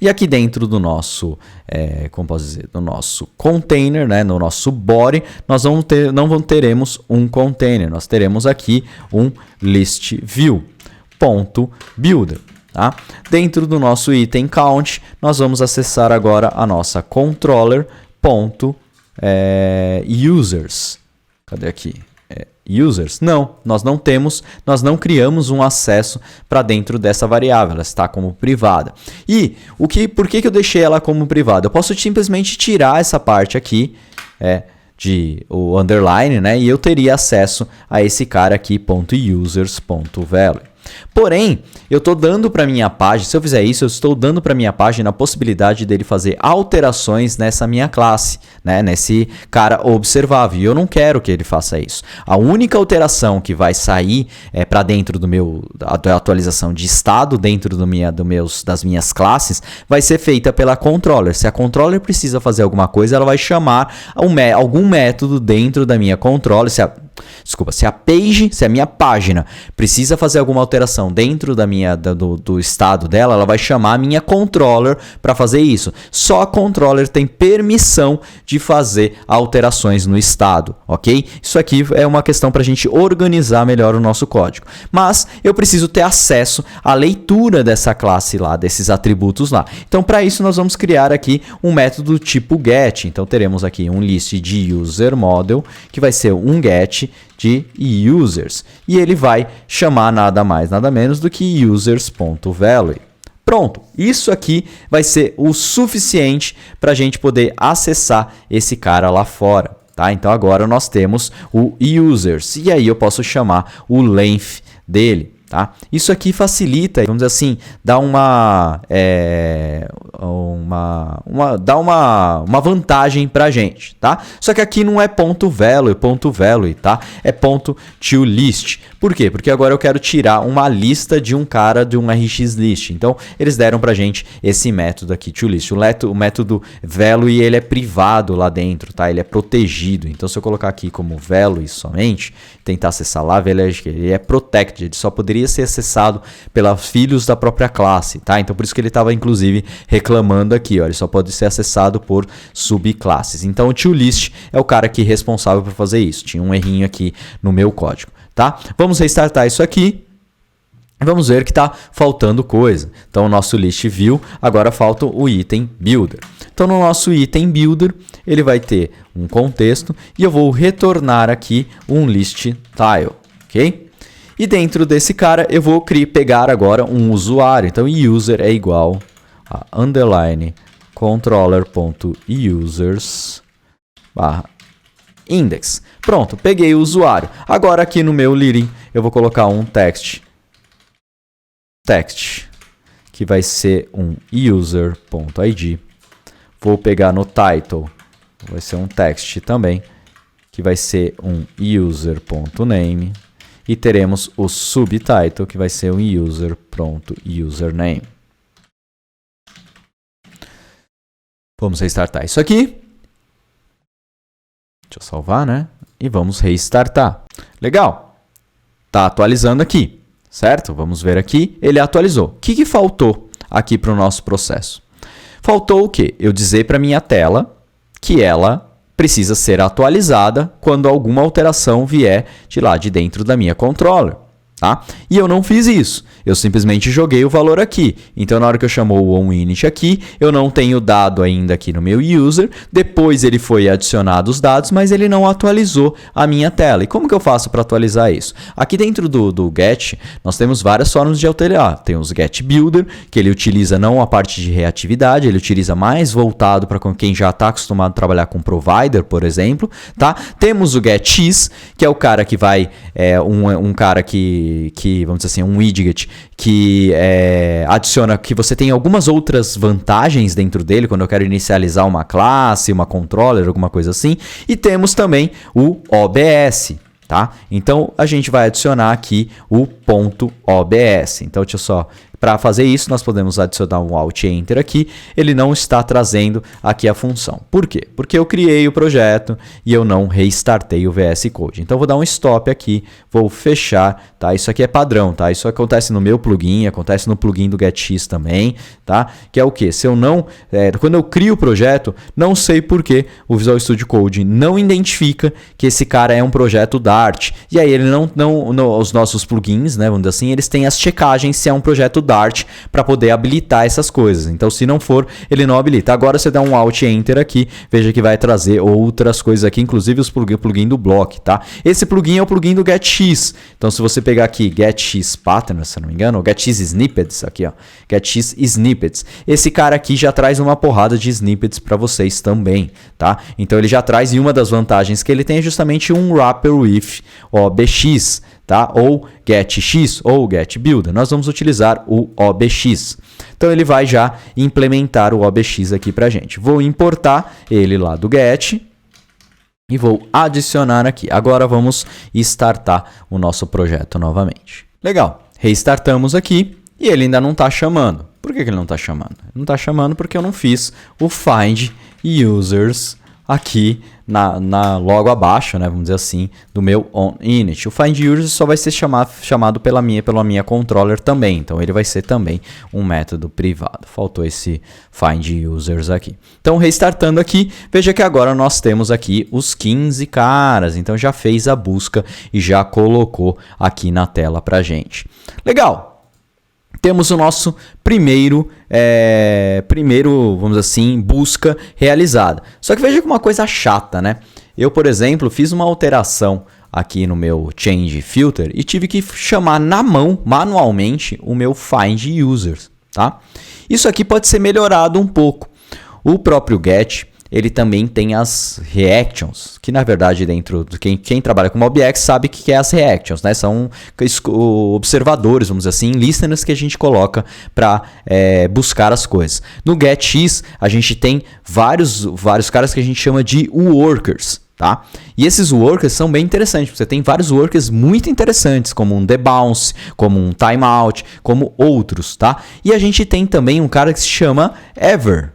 E aqui dentro do nosso, como posso dizer, do nosso container, né, no nosso body, nós não teremos um container, nós teremos aqui um list view.builder. Tá? Dentro do nosso item count, nós vamos acessar agora a nossa controller.users. Cadê aqui? Users? Não, nós não criamos um acesso para dentro dessa variável, ela está como privada. E por que eu deixei ela como privada? Eu posso simplesmente tirar essa parte aqui, o underline, né? E eu teria acesso a esse cara aqui, .users.value. Porém, eu estou dando para minha página, se eu fizer isso, eu estou dando para minha página a possibilidade dele fazer alterações nessa minha classe, né? Nesse cara observável. E eu não quero que ele faça isso. A única alteração que vai sair para dentro da atualização de estado dentro das minhas classes vai ser feita pela controller. Se a controller precisa fazer alguma coisa, ela vai chamar algum método dentro da minha controller. Se a minha página precisa fazer alguma alteração dentro do estado dela, ela vai chamar a minha controller para fazer isso. Só a controller tem permissão de fazer alterações no estado, ok? Isso aqui é uma questão para a gente organizar melhor o nosso código. Mas eu preciso ter acesso à leitura dessa classe lá, desses atributos lá. Então, para isso, nós vamos criar aqui um método tipo get. Então, teremos aqui um list de user model, que vai ser um get de users. E ele vai chamar nada mais, nada menos do que users.value. Pronto, isso aqui vai ser o suficiente para a gente poder acessar esse cara lá fora. Tá? Então agora nós temos o users e aí eu posso chamar o length dele. Tá? Isso aqui facilita, vamos dizer assim, dá uma vantagem para a gente, tá? Só que aqui não é .value, tá? É .toList. Por quê? Porque agora eu quero tirar uma lista de um cara de um rxList. Então, eles deram para a gente esse método aqui, toList. O método value, ele é privado lá dentro, tá? Ele é protegido. Então, se eu colocar aqui como value somente, tentar acessar lá, ele é protected, ele só poderia ser acessado pelos filhos da própria classe, tá? Então por isso que ele estava inclusive reclamando aqui, ó, ele só pode ser acessado por subclasses. Então o toList é o cara aqui responsável por fazer isso. Tinha um errinho aqui no meu código, tá? Vamos restartar isso aqui. Vamos ver que está faltando coisa. Então o nosso list view, agora falta o item builder. Então no nosso item builder, ele vai ter um contexto e eu vou retornar aqui um list tile, ok? E dentro desse cara eu vou pegar agora um usuário. Então user é igual a underline controller.users index. Pronto, peguei o usuário. Agora aqui no meu leading eu vou colocar um text, que vai ser um user.id. Vou pegar no title, vai ser um text também, que vai ser um user.name. E teremos o subtitle, que vai ser um user.username. Vamos restartar isso aqui. Deixa eu salvar, né? E vamos restartar. Legal. Tá atualizando aqui, certo? Vamos ver aqui. Ele atualizou. O que faltou aqui para o nosso processo? Faltou o quê? Eu dizer para minha tela que ela precisa ser atualizada quando alguma alteração vier de lá de dentro da minha controller. Tá? E eu não fiz isso, eu simplesmente joguei o valor aqui. Então, na hora que eu chamo o onInit aqui, eu não tenho dado ainda aqui no meu user, depois ele foi adicionado os dados, mas ele não atualizou a minha tela. E como que eu faço para atualizar isso? Aqui dentro do get, nós temos várias formas de alterar. Tem os get builder, que ele utiliza não a parte de reatividade, ele utiliza mais voltado para quem já está acostumado a trabalhar com provider, por exemplo. Tá? Temos o getX, que é o cara que vai, um cara que vamos dizer assim, um widget que adiciona, que você tem algumas outras vantagens dentro dele, quando eu quero inicializar uma classe, uma controller, alguma coisa assim. E temos também o OBS, tá? Então, a gente vai adicionar aqui o ponto .obs. Então, deixa eu só... Para fazer isso, nós podemos adicionar um Alt Enter aqui. Ele não está trazendo aqui a função. Por quê? Porque eu criei o projeto e eu não restartei o VS Code. Então, vou dar um stop aqui, vou fechar, tá? Isso aqui é padrão, tá? Isso acontece no meu plugin, acontece no plugin do GetX também, tá? Que é o quê? Se eu não... quando eu crio o projeto, não sei por que o Visual Studio Code não identifica que esse cara é um projeto Dart. E aí, ele os nossos plugins, né, vamos dizer assim, eles têm as checagens se é um projeto Dart para poder habilitar essas coisas. Então, se não for, ele não habilita. Agora, você dá um Alt Enter aqui, veja que vai trazer outras coisas aqui, inclusive os plugin do Block, tá? Esse plugin é o plugin do GetX. Então, se você pegar aqui GetX Patterns, se não me engano, ou GetX Snippets, aqui, ó, GetX Snippets. Esse cara aqui já traz uma porrada de snippets para vocês também, tá? Então, ele já traz, e uma das vantagens que ele tem é justamente um wrapper with OBX, tá? Ou getX ou getBuilder. Nós vamos utilizar o OBX. Então, ele vai já implementar o OBX aqui para a gente. Vou importar ele lá do get e vou adicionar aqui. Agora, vamos startar o nosso projeto novamente. Legal. Restartamos aqui e ele ainda não está chamando. Por que ele não está chamando? Ele não está chamando porque eu não fiz o find users aqui logo abaixo, né, vamos dizer assim, do meu onInit. O find users só vai ser chamado pela minha controller também, então ele vai ser também um método privado. Faltou esse find users aqui. Então, restartando aqui, veja que agora nós temos aqui os 15 caras, então já fez a busca e já colocou aqui na tela pra gente. Legal! Temos o nosso primeiro, vamos dizer assim, busca realizada. Só que veja que uma coisa chata, né? Eu, por exemplo, fiz uma alteração aqui no meu Change Filter e tive que chamar na mão, manualmente, o meu Find Users, tá? Isso aqui pode ser melhorado um pouco. O próprio Get, ele também tem as reactions, que na verdade dentro de quem trabalha com OBX sabe o que é as reactions, né? São observadores, vamos dizer assim, listeners que a gente coloca para buscar as coisas. No GetX a gente tem vários caras que a gente chama de workers, tá? E esses workers são bem interessantes. Você tem vários workers muito interessantes, como um debounce, como um timeout, como outros, tá? E a gente tem também um cara que se chama ever.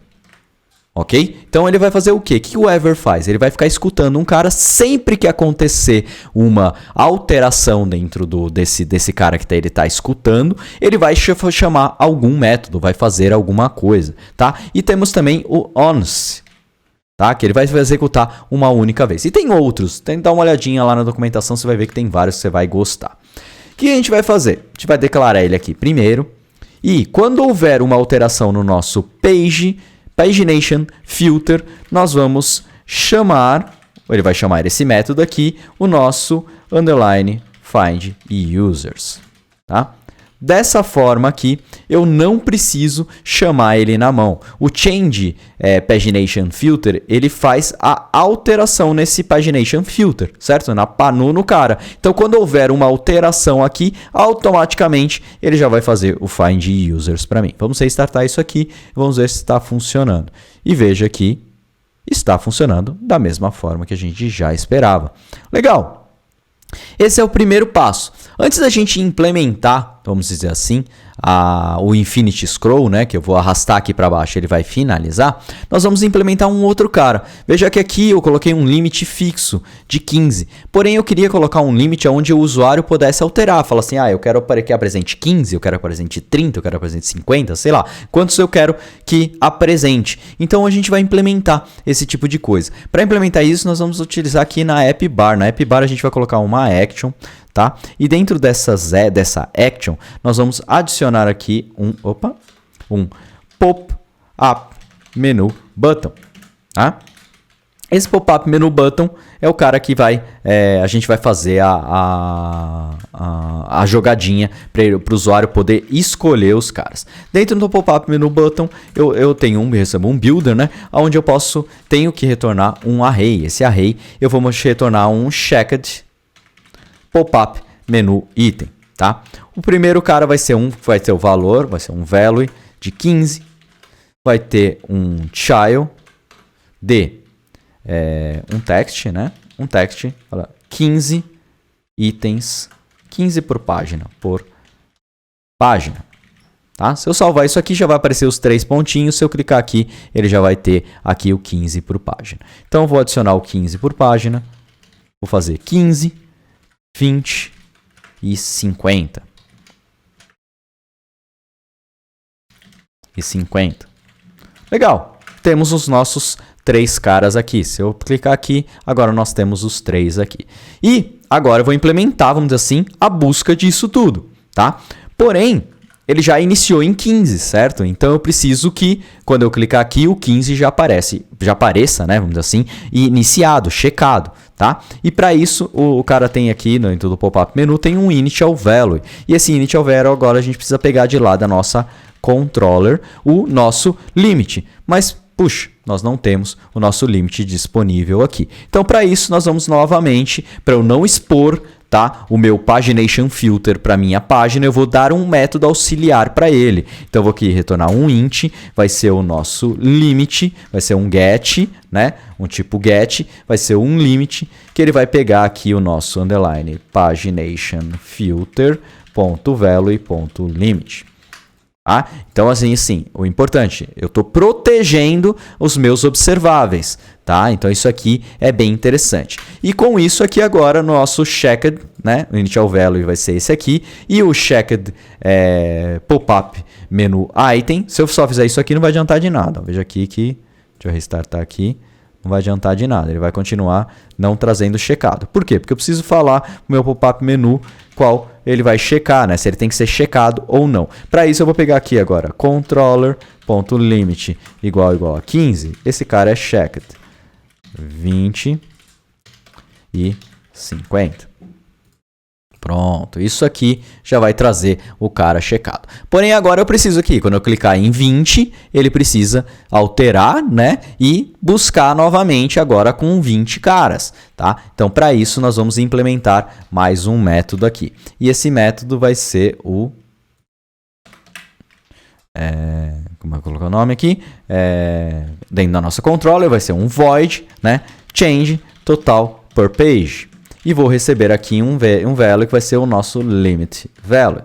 Ok? Então ele vai fazer o quê? O que o ever faz? Ele vai ficar escutando um cara sempre que acontecer uma alteração dentro desse cara que ele está escutando, ele vai chamar algum método, vai fazer alguma coisa, tá? E temos também o once, tá? Que ele vai executar uma única vez. E tem outros, tem que dar uma olhadinha lá na documentação, você vai ver que tem vários que você vai gostar. O que a gente vai fazer? A gente vai declarar ele aqui primeiro, e quando houver uma alteração no nosso pagination filter, nós vamos chamar, ele vai chamar esse método aqui, o nosso underline find users, tá? Dessa forma aqui, eu não preciso chamar ele na mão. O change pagination filter, ele faz a alteração nesse pagination filter, certo? No cara. Então, quando houver uma alteração aqui, automaticamente ele já vai fazer o find users para mim. Vamos restartar isso aqui, vamos ver se está funcionando. E veja que está funcionando da mesma forma que a gente já esperava. Legal! Esse é o primeiro passo. Antes da gente implementar, vamos dizer assim, o Infinity Scroll, né, que eu vou arrastar aqui para baixo, ele vai finalizar, nós vamos implementar um outro cara. Veja que aqui eu coloquei um limite fixo de 15, porém eu queria colocar um limite onde o usuário pudesse alterar, falar assim, eu quero que apresente 15, eu quero que apresente 30, eu quero que apresente 50, sei lá, quantos eu quero que apresente. Então a gente vai implementar esse tipo de coisa. Para implementar isso, nós vamos utilizar aqui na app bar. Na app bar a gente vai colocar uma action, tá? E dentro dessa action, nós vamos adicionar aqui um pop-up menu button, tá? Esse pop-up menu button é o cara que a gente vai fazer a jogadinha para o usuário poder escolher os caras. Dentro do pop-up menu button, eu recebo um builder, né? Onde eu tenho que retornar um array. Esse array eu vou retornar um checked pop-up menu item, tá? O primeiro cara vai ter o valor, vai ser um value de 15, vai ter um child de um text, né? Um text, olha, 15 itens, 15 por página, tá? Se eu salvar isso aqui, já vai aparecer os 3 pontinhos. Se eu clicar aqui, ele já vai ter aqui o 15 por página. Então, eu vou adicionar o 15 por página. Vou fazer 15, 20 e 50. Legal. Temos os nossos 3 caras aqui. Se eu clicar aqui, agora nós temos os 3 aqui. E agora eu vou implementar, vamos dizer assim, a busca disso tudo, tá? Porém, ele já iniciou em 15, certo? Então eu preciso que, quando eu clicar aqui, o 15 já apareça, né? Vamos dizer assim, iniciado, checado, tá? E para isso, o cara tem aqui, dentro do pop-up menu, tem um initial value. E esse initial value agora a gente precisa pegar de lá da nossa controller o nosso limit. Mas, puxa, nós não temos o nosso limit disponível aqui. Então, para isso, nós vamos novamente, para eu não expor, tá, o meu pagination filter para minha página, eu vou dar um método auxiliar para ele. Então, eu vou aqui retornar um int, vai ser o nosso limit, vai ser um get, né, um tipo get, vai ser um limit, que ele vai pegar aqui o nosso underline pagination filter.value.limit. Ah, então, assim, o importante, eu estou protegendo os meus observáveis, tá? Então, isso aqui é bem interessante. E com isso aqui agora, nosso checked, né? O initial value vai ser esse aqui. E o checked pop-up menu item, se eu só fizer isso aqui, não vai adiantar de nada. Veja aqui que, deixa eu restartar aqui, não vai adiantar de nada. Ele vai continuar não trazendo checado. Por quê? Porque eu preciso falar no meu pop-up menu qual ele vai checar, né? Se ele tem que ser checado ou não. Para isso eu vou pegar aqui agora controller.limit igual a 15. Esse cara é checked. 20 e 50. Pronto, isso aqui já vai trazer o cara checado. Porém, agora eu preciso aqui, quando eu clicar em 20, ele precisa alterar, né? E buscar novamente agora com 20 caras, tá? Então, para isso, nós vamos implementar mais um método aqui. E esse método vai ser o... como é que eu coloco o nome aqui? Dentro da nossa controller vai ser um void, né? Change total per page. E vou receber aqui um value que vai ser o nosso limit value.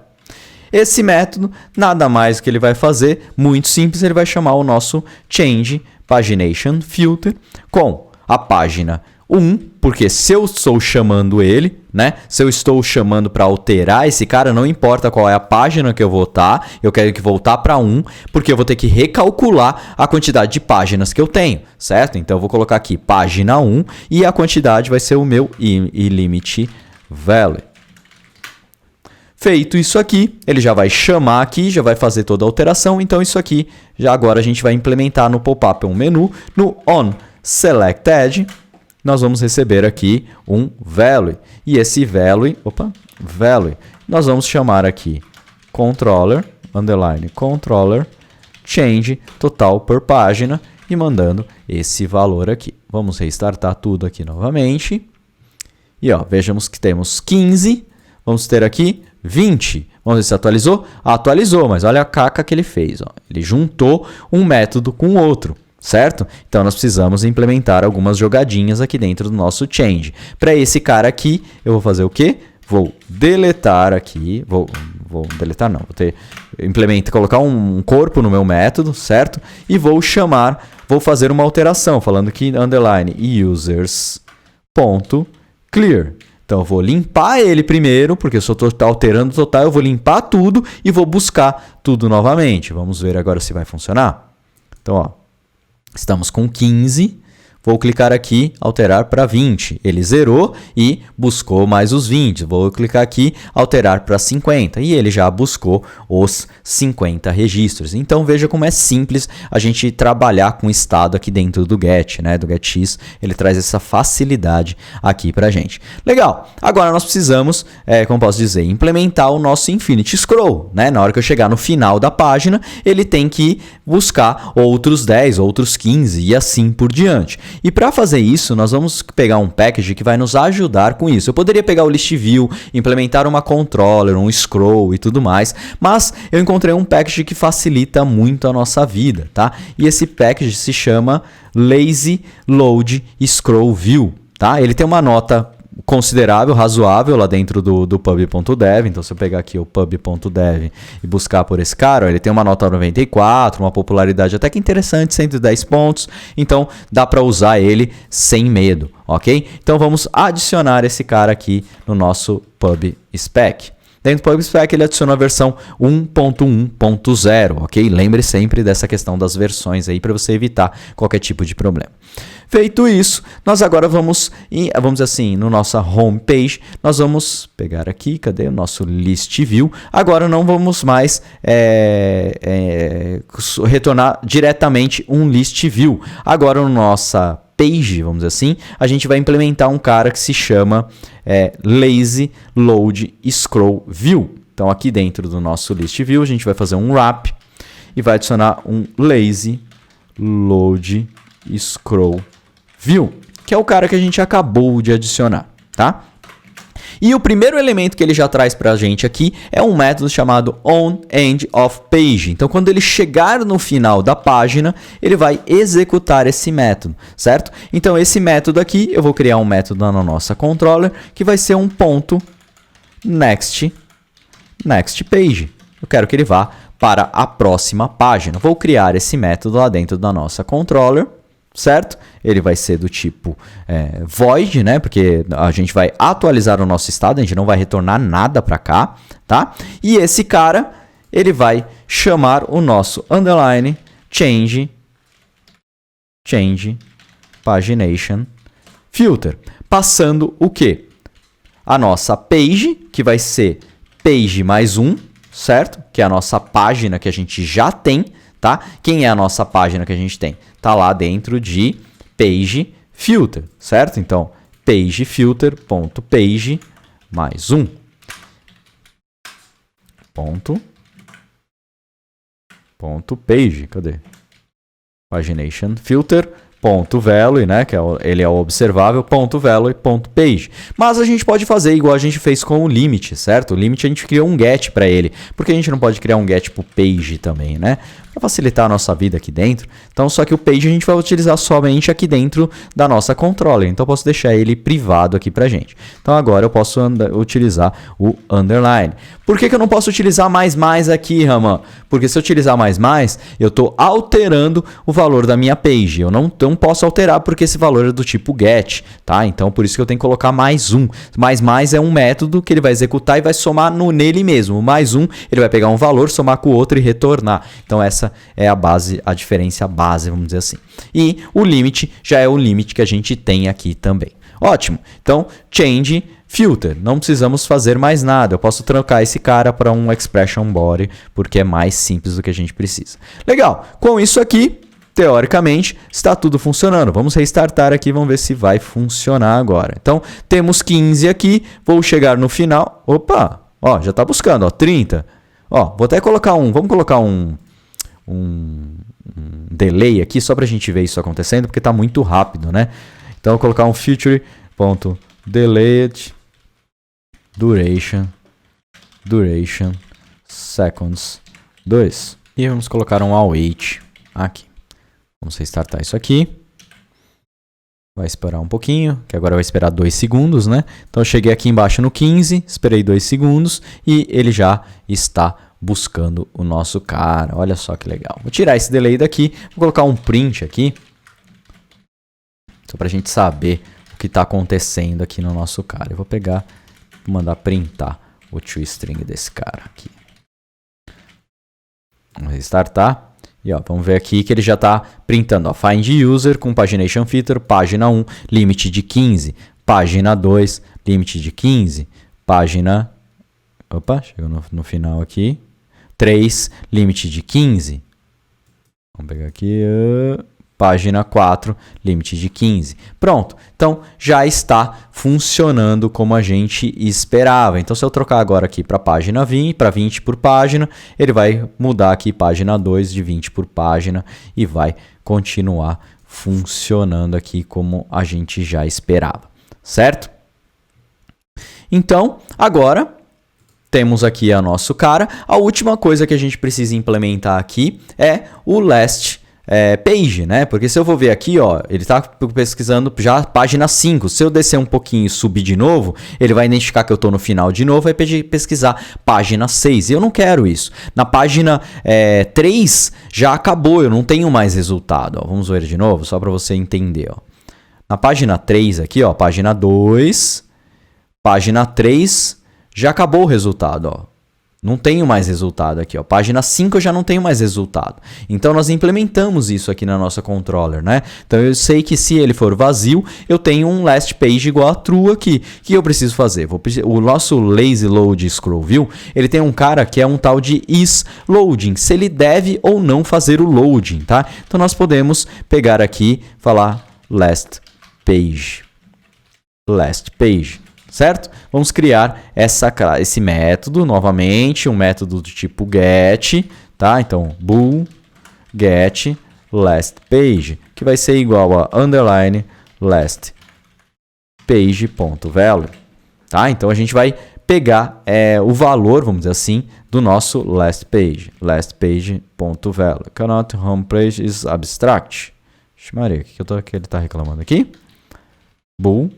Esse método, nada mais que ele vai fazer, muito simples, ele vai chamar o nosso change pagination filter com a página 1, porque se eu estou chamando ele, né? Se eu estou chamando para alterar esse cara, não importa qual é a página que eu vou estar, eu quero que voltar para 1, porque eu vou ter que recalcular a quantidade de páginas que eu tenho, certo? Então eu vou colocar aqui página 1 e a quantidade vai ser o meu limit value. Feito isso aqui, ele já vai chamar aqui, já vai fazer toda a alteração. Então isso aqui, já agora a gente vai implementar no pop-up menu, no onSelectEdge. Nós vamos receber aqui um value. E esse value, nós vamos chamar aqui controller, change total per página e mandando esse valor aqui. Vamos restartar tudo aqui novamente. E ó, vejamos que temos 15, vamos ter aqui 20. Vamos ver se atualizou? Atualizou, mas olha a caca que ele fez. Ó. Ele juntou um método com o outro. Certo? Então, nós precisamos implementar algumas jogadinhas aqui dentro do nosso change. Para esse cara aqui, eu vou fazer o quê? Vou deletar aqui, vou deletar não, colocar um corpo no meu método, certo? E vou fazer uma alteração, falando que underline users.clear. Então, eu vou limpar ele primeiro, porque se eu estou alterando o total, eu vou limpar tudo e vou buscar tudo novamente. Vamos ver agora se vai funcionar. Então, ó. Estamos com 15, Vou clicar aqui, alterar para 20. Ele zerou e buscou mais os 20. Vou clicar aqui, alterar para 50. E ele já buscou os 50 registros. Então veja como é simples a gente trabalhar com estado aqui dentro do get, né? Do getX, ele traz essa facilidade aqui para a gente. Legal. Agora nós precisamos, como posso dizer, implementar o nosso Infinity Scroll, né? Na hora que eu chegar no final da página, ele tem que buscar outros 10, outros 15 e assim por diante. E para fazer isso, nós vamos pegar um package que vai nos ajudar com isso. Eu poderia pegar o list view, implementar uma controller, um scroll e tudo mais, mas eu encontrei um package que facilita muito a nossa vida, tá? E esse package se chama Lazy Load Scroll View, tá? Ele tem uma nota considerável, razoável lá dentro do pub.dev. Então se eu pegar aqui o pub.dev e buscar por esse cara, ó, ele tem uma nota 94, uma popularidade até que interessante, 110 pontos, então dá para usar ele sem medo, ok? Então vamos adicionar esse cara aqui no nosso pub.spec. Dentro do PubSpec ele adiciona a versão 1.1.0, ok? Lembre sempre dessa questão das versões aí para você evitar qualquer tipo de problema. Feito isso, nós agora vamos dizer assim, no nossa home page, nós vamos pegar aqui, cadê o nosso list view? Agora não vamos mais retornar diretamente um list view. Agora no nossa page, vamos dizer assim, a gente vai implementar um cara que se chama Lazy Load Scroll View. Então aqui dentro do nosso list view a gente vai fazer um wrap e vai adicionar um Lazy Load Scroll View, que é o cara que a gente acabou de adicionar, tá? E o primeiro elemento que ele já traz para a gente aqui é um método chamado onEndOfPage. Então, quando ele chegar no final da página, ele vai executar esse método, certo? Então, esse método aqui, eu vou criar um método na nossa controller que vai ser um ponto next page. Eu quero que ele vá para a próxima página. Vou criar esse método lá dentro da nossa controller. Certo? Ele vai ser do tipo void, né? Porque a gente vai atualizar o nosso estado, a gente não vai retornar nada para cá, tá? E esse cara, ele vai chamar o nosso underline change pagination filter, passando o quê? A nossa page, que vai ser page mais 1, certo? Que é a nossa página que a gente já tem, tá? Quem é a nossa página que a gente tem? Tá lá dentro de page filter, certo? Então, page filter.page mais 1. Ponto page, cadê? Pagination filter. Ponto value, né, que ele é o observável, ponto value, ponto page. Mas a gente pode fazer igual a gente fez com o limit, certo? O limit a gente criou um get para ele. Por que a gente não pode criar um get pro page também, né? Para facilitar a nossa vida aqui dentro. Então, só que o page a gente vai utilizar somente aqui dentro da nossa controller. Então, eu posso deixar ele privado aqui pra gente. Então, agora eu posso utilizar o underline. Por que eu não posso utilizar mais aqui, Raman? Porque se eu utilizar mais, eu estou alterando o valor da minha page. Eu não posso alterar porque esse valor é do tipo get, tá? Então, por isso que eu tenho que colocar mais um. Mais é um método que ele vai executar e vai somar nele mesmo. O mais um, ele vai pegar um valor, somar com o outro e retornar. Então, essa é a base, a diferença base, vamos dizer assim. E o limit já é o limite que a gente tem aqui também. Ótimo. Então, change filter. Não precisamos fazer mais nada. Eu posso trocar esse cara para um expression body, porque é mais simples do que a gente precisa. Legal. Com isso aqui, teoricamente, está tudo funcionando. Vamos restartar aqui, vamos ver se vai funcionar agora. Então, temos 15 aqui. Vou chegar no final. Opa! Ó, já está buscando, ó, 30. Ó, vou até colocar vamos colocar um delay aqui, só para a gente ver isso acontecendo, porque está muito rápido, né? Então, eu vou colocar um future.delayed duration seconds 2. E vamos colocar um await aqui. Vamos restartar isso aqui. Vai esperar um pouquinho, que agora vai esperar 2 segundos, né? Então, eu cheguei aqui embaixo no 15, esperei 2 segundos e ele já está buscando o nosso cara. Olha só que legal. Vou tirar esse delay daqui, vou colocar um print aqui, só para a gente saber o que está acontecendo aqui no nosso cara. Eu vou pegar e mandar printar o toString desse cara aqui. Vamos restartar. E ó, vamos ver aqui que ele já está printando. Ó, find user com pagination filter, página 1, limite de 15. Página 2, limite de 15. Página... Opa, chegou no final aqui. 3, limite de 15. Vamos pegar aqui... Página 4, limite de 15. Pronto. Então, já está funcionando como a gente esperava. Então, se eu trocar agora aqui para página 20, para 20 por página, ele vai mudar aqui página 2 de 20 por página e vai continuar funcionando aqui como a gente já esperava. Certo? Então, agora... Temos aqui a nosso cara. A última coisa que a gente precisa implementar aqui é o last page, né? Porque se eu vou ver aqui, ó, ele está pesquisando já página 5. Se eu descer um pouquinho e subir de novo, ele vai identificar que eu estou no final de novo e vai pesquisar página 6. E eu não quero isso. Na página 3 já acabou, eu não tenho mais resultado. Ó. Vamos ver de novo, só para você entender. Ó. Na página 3 aqui, ó, página 2, página 3... Já acabou o resultado, ó. Não tenho mais resultado aqui, ó. Página 5 eu já não tenho mais resultado. Então, nós implementamos isso aqui na nossa controller, né? Então, eu sei que se ele for vazio, eu tenho um last page igual a true aqui. O que eu preciso fazer? O nosso lazy load scroll view, ele tem um cara que é um tal de is loading. Se ele deve ou não fazer o loading, tá? Então, nós podemos pegar aqui, falar last page. Last page. Certo? Vamos criar esse método novamente, um método do tipo get, tá? Então, bool get last page, que vai ser igual a underline last page.value, tá? Então, a gente vai pegar o valor, vamos dizer assim, do nosso last page.value. Cannot home page is abstract. Vixe Maria, o que ele está reclamando aqui? Bool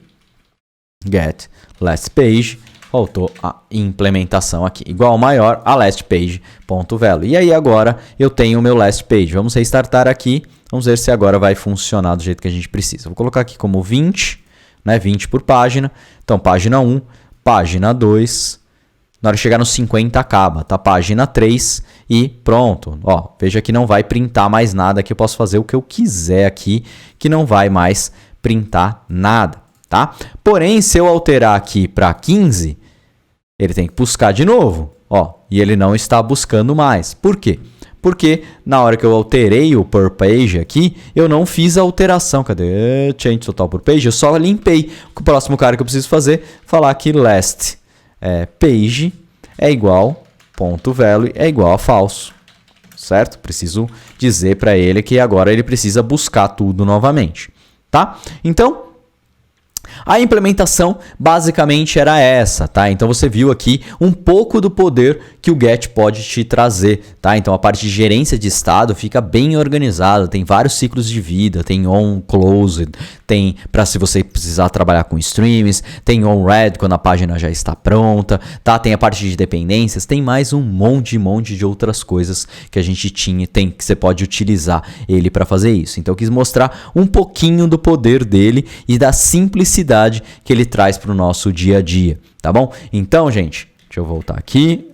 get last page, faltou a implementação aqui, igual maior a last page.value. E aí agora eu tenho o meu last page. Vamos restartar aqui, vamos ver se agora vai funcionar do jeito que a gente precisa. Vou colocar aqui como 20, né, 20 por página. Então, página 1, página 2, na hora de chegar no 50 acaba, tá? Página 3 e pronto. Ó, veja que não vai printar mais nada, que eu posso fazer o que eu quiser aqui, que não vai mais printar nada. Tá? Porém, se eu alterar aqui para 15, ele tem que buscar de novo. Ó, e ele não está buscando mais. Por quê? Porque na hora que eu alterei o per page aqui, eu não fiz a alteração. Cadê? Change total per page. Eu só limpei. O próximo cara que eu preciso fazer, falar que last page é igual, ponto value é igual a falso. Certo? Preciso dizer para ele que agora ele precisa buscar tudo novamente. Tá? Então... a implementação basicamente era essa, tá? Então você viu aqui um pouco do poder que o get pode te trazer, tá? Então a parte de gerência de estado fica bem organizada, tem vários ciclos de vida, tem on, closed, tem para se você precisar trabalhar com streams, tem on read quando a página já está pronta, tá? Tem a parte de dependências, tem mais um monte de outras coisas que a gente tem que você pode utilizar ele para fazer isso. Então eu quis mostrar um pouquinho do poder dele e da simplicidade que ele traz para o nosso dia a dia, tá bom? Então, gente, deixa eu voltar aqui.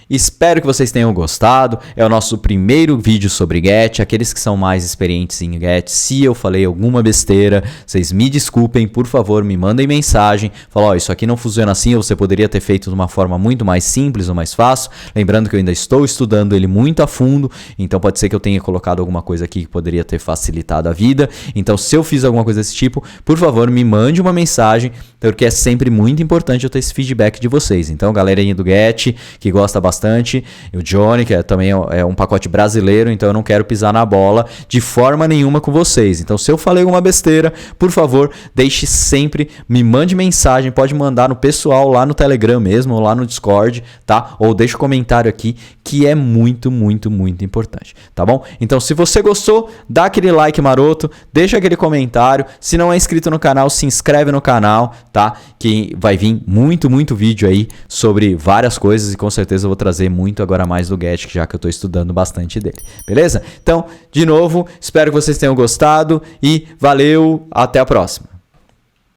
Espero que vocês tenham gostado. É o nosso primeiro vídeo sobre Get. Aqueles que são mais experientes em Get, se eu falei alguma besteira, vocês me desculpem, por favor, me mandem mensagem. Falam, ó, isso aqui não funciona assim, ou você poderia ter feito de uma forma muito mais simples ou mais fácil. Lembrando que eu ainda estou estudando ele muito a fundo, então pode ser que eu tenha colocado alguma coisa aqui que poderia ter facilitado a vida. Então, se eu fiz alguma coisa desse tipo, por favor, me mande uma mensagem, porque é sempre muito importante eu ter esse feedback de vocês. Então, galerinha do Get, que gosta bastante, o Johnny, que também é um pacote brasileiro, então eu não quero pisar na bola de forma nenhuma com vocês. Então, se eu falei alguma besteira, por favor, deixe sempre, me mande mensagem, pode mandar no pessoal lá no Telegram mesmo, ou lá no Discord, tá? Ou deixa um comentário aqui, que é muito importante, tá bom? Então, se você gostou, dá aquele like maroto, deixa aquele comentário. Se não é inscrito no canal, se inscreve no canal, tá? Que vai vir muito vídeo aí sobre várias coisas e com certeza eu vou trazer muito agora mais do Get, já que eu estou estudando bastante dele, beleza? Então, de novo, espero que vocês tenham gostado e valeu, até a próxima!